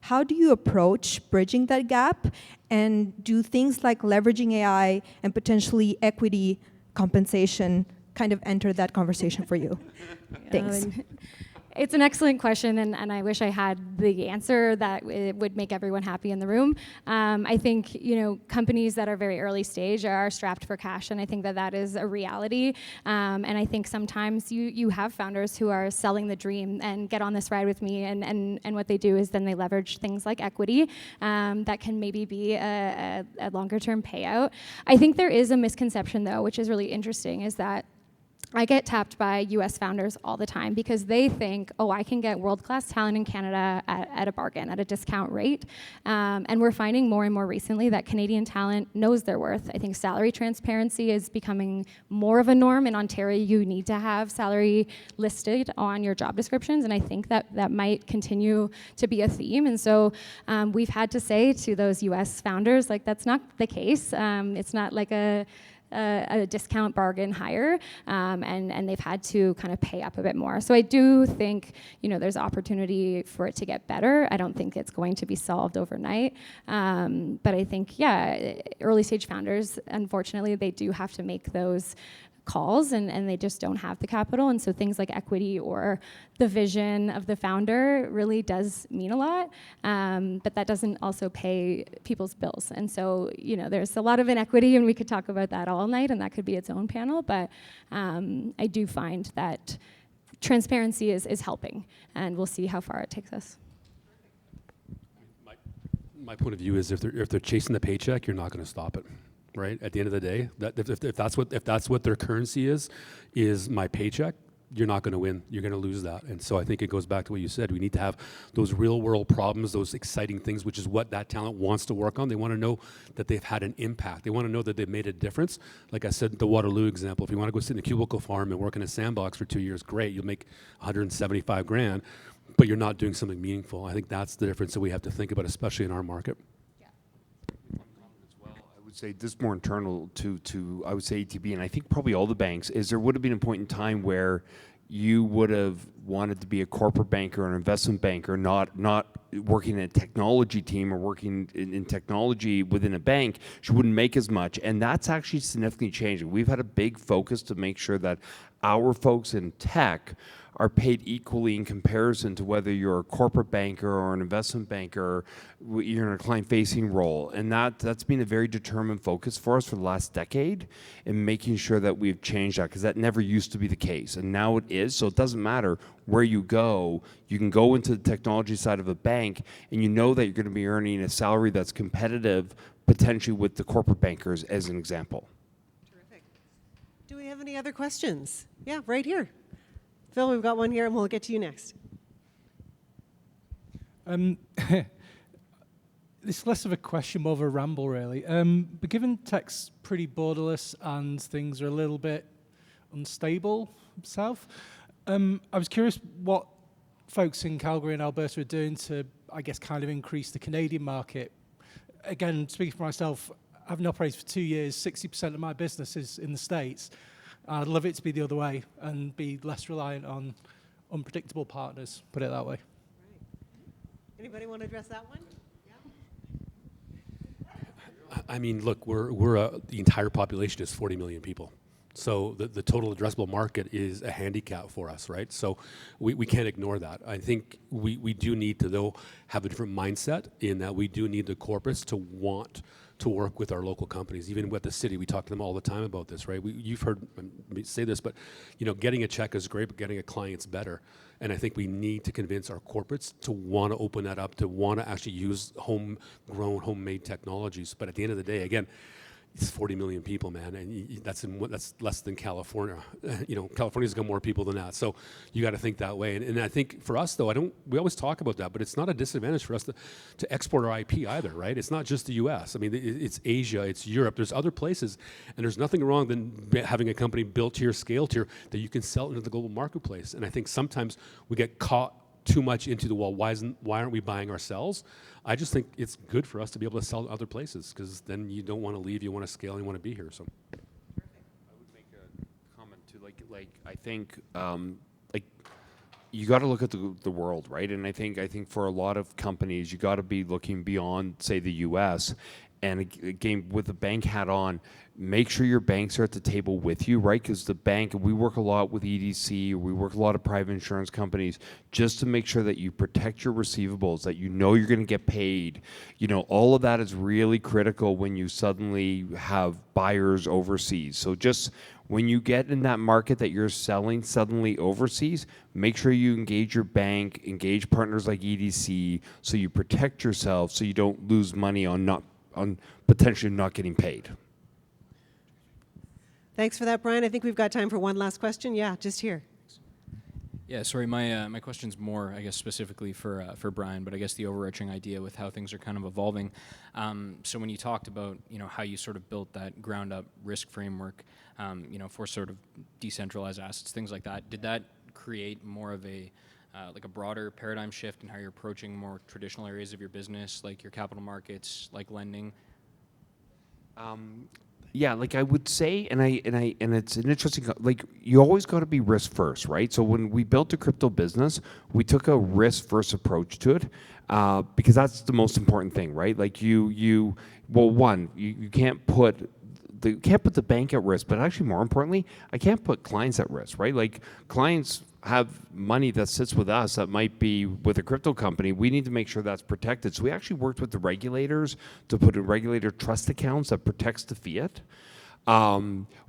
how do you approach bridging that gap? And do things like leveraging AI and potentially equity compensation kind of enter that conversation for you? Thanks. It's an excellent question, and I wish I had the answer that it would make everyone happy in the room. I think companies that are very early stage are strapped for cash, and I think that is a reality. And I think sometimes you have founders who are selling the dream and get on this ride with me, and what they do is then they leverage things like equity that can maybe be a longer term payout. I think there is a misconception though, which is really interesting, is that I get tapped by US founders all the time because they think, oh, I can get world-class talent in Canada at a bargain, at a discount rate. And we're finding more and more recently that Canadian talent knows their worth. I think salary transparency is becoming more of a norm. In Ontario, you need to have salary listed on your job descriptions, and I think that might continue to be a theme. And so we've had to say to those US founders, like, that's not the case. It's not like a discount bargain hire, and they've had to kind of pay up a bit more. So I do think there's opportunity for it to get better. I don't think it's going to be solved overnight, but I think early stage founders, unfortunately, they do have to make those calls, and they just don't have the capital. And so things like equity or the vision of the founder really does mean a lot, but that doesn't also pay people's bills. And so there's a lot of inequity, and we could talk about that all night, and that could be its own panel. But I do find that transparency is helping, and we'll see how far it takes us. My point of view is if they're chasing the paycheck, you're not going to stop it. Right? At the end of the day, that if that's what their currency is my paycheck, you're not going to win. You're going to lose that. And so I think it goes back to what you said. We need to have those real world problems, those exciting things, which is what that talent wants to work on. They want to know that they've had an impact. They want to know that they've made a difference. Like I said, the Waterloo example, if you want to go sit in a cubicle farm and work in a sandbox for 2 years, great. You'll make $175,000, but you're not doing something meaningful. I think that's the difference that we have to think about, especially in our market. I would say this is more internal to I would say ATB, and I think probably all the banks, is there would have been a point in time where you would have wanted to be a corporate banker or an investment banker, not working in a technology team or working in technology within a bank. You wouldn't make as much, and that's actually significantly changing. We've had a big focus to make sure that our folks in tech are paid equally in comparison to whether you're a corporate banker or an investment banker, you're in a client-facing role. And that's been a very determined focus for us for the last decade in making sure that we've changed that, because that never used to be the case. And now it is, so it doesn't matter where you go. You can go into the technology side of a bank and you know that you're going to be earning a salary that's competitive potentially with the corporate bankers, as an example. Terrific. Do we have any other questions? Yeah, right here. Phil, we've got one here, and we'll get to you next. It's less of a question, more of a ramble, really. But given tech's pretty borderless and things are a little bit unstable south, I was curious what folks in Calgary and Alberta are doing to, I guess, kind of increase the Canadian market. Again, speaking for myself, having operated for 2 years, 60% of my business is in the States. I'd love it to be the other way and be less reliant on unpredictable partners, put it that way. Right. Anybody want to address that one? Yeah. I mean, look, the entire population is 40 million people. So the total addressable market is a handicap for us, right? So we can't ignore that. I think we do need to, though, have a different mindset in that we do need the corporates to want to work with our local companies. Even with the city, we talk to them all the time about this, right? You've heard me say this, but getting a check is great, but getting a client's better. And I think we need to convince our corporates to want to open that up, to want to actually use homegrown, homemade technologies. But at the end of the day, again, it's 40 million people, man, and that's less than California. California's got more people than that, so you got to think that way. And I think for us, though, we always talk about that, but it's not a disadvantage for us to export our IP either, right? It's not just the U.S. I mean, it's Asia, it's Europe. There's other places, and there's nothing wrong than having a company built here, scaled here, that you can sell into the global marketplace. And I think sometimes we get caught too much into the wall. Why aren't we buying ourselves? I just think it's good for us to be able to sell to other places, because then you don't want to leave, you want to scale, and you want to be here. So, I would make a comment too. Like I think you got to look at the world, right? And I think for a lot of companies, you got to be looking beyond, say, the U.S. And again, with the bank hat on, make sure your banks are at the table with you, right? Because the bank, we work a lot with EDC, we work a lot of private insurance companies, just to make sure that you protect your receivables, that you know you're going to get paid. You know, all of that is really critical when you suddenly have buyers overseas. So just when you get in that market that you're selling suddenly overseas, make sure you engage your bank, engage partners like EDC, so you protect yourself, so you don't lose money on potentially not getting paid. Thanks for that, Brian. I think we've got time for one last question. Yeah, just here. Yeah, sorry, my question's more, I guess, specifically for Brian, but I guess the overarching idea with how things are kind of evolving. So when you talked about, you know, how you sort of built that ground-up risk framework, you know, for sort of decentralized assets, things like that, did that create more of a like a broader paradigm shift in how you're approaching more traditional areas of your business, like your capital markets, like lending? Yeah, like I would say, and it's an interesting, like you always got to be risk first, right? So when we built a crypto business, we took a risk first approach to it, because that's the most important thing, right? Like you can't put the bank at risk, but actually more importantly, I can't put clients at risk, right? Like clients have money that sits with us that might be with a crypto company. We need to make sure that's protected. So we actually worked with the regulators to put in regulator trust accounts that protects the fiat.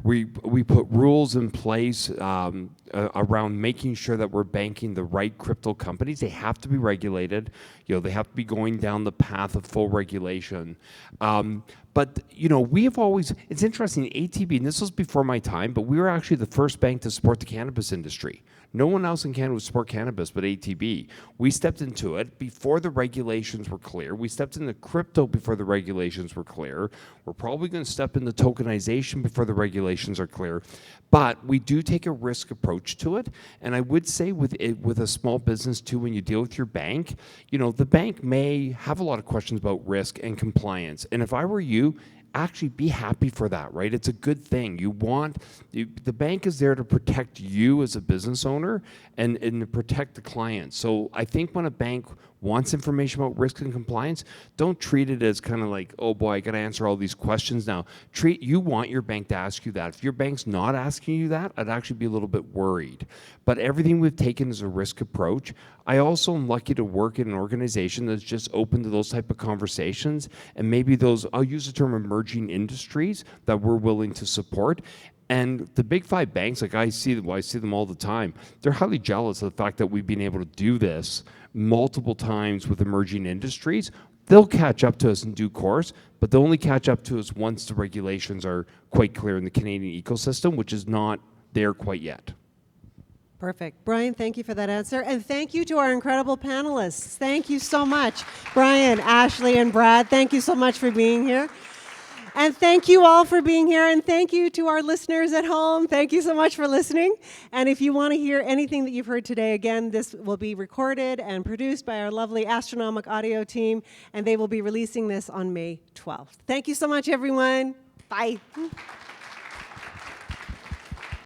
We put rules in place around making sure that we're banking the right crypto companies. They have to be regulated. You know, they have to be going down the path of full regulation. But, you know, we have always, it's interesting, ATB, and this was before my time, but we were actually the first bank to support the cannabis industry. No one else in Canada would support cannabis but ATB. We stepped into it before the regulations were clear. We stepped into crypto before the regulations were clear. We're probably going to step into tokenization before the regulations are clear. But we do take a risk approach to it. And I would say with a small business too, when you deal with your bank, you know, the bank may have a lot of questions about risk and compliance. And if I were you, actually be happy for that, right? It's a good thing. The bank is there to protect you as a business owner and to protect the client. So I think when a bank wants information about risk and compliance, don't treat it as kind of like, oh boy, I got to answer all these questions now. You want your bank to ask you that. If your bank's not asking you that, I'd actually be a little bit worried. But everything we've taken is a risk approach. I also am lucky to work in an organization that's just open to those type of conversations, and maybe those, I'll use the term emerging industries that we're willing to support. And the big five banks, like I see them all the time, they're highly jealous of the fact that we've been able to do this multiple times with emerging industries. They'll catch up to us in due course, but they'll only catch up to us once the regulations are quite clear in the Canadian ecosystem, which is not there quite yet. Perfect. Brian, thank you for that answer. And thank you to our incredible panelists. Thank you so much. Brian, Ashley, and Brad, thank you so much for being here. And thank you all for being here. And thank you to our listeners at home. Thank you so much for listening. And if you want to hear anything that you've heard today, again, this will be recorded and produced by our lovely Astronomic audio team. And they will be releasing this on May 12th. Thank you so much, everyone. Bye.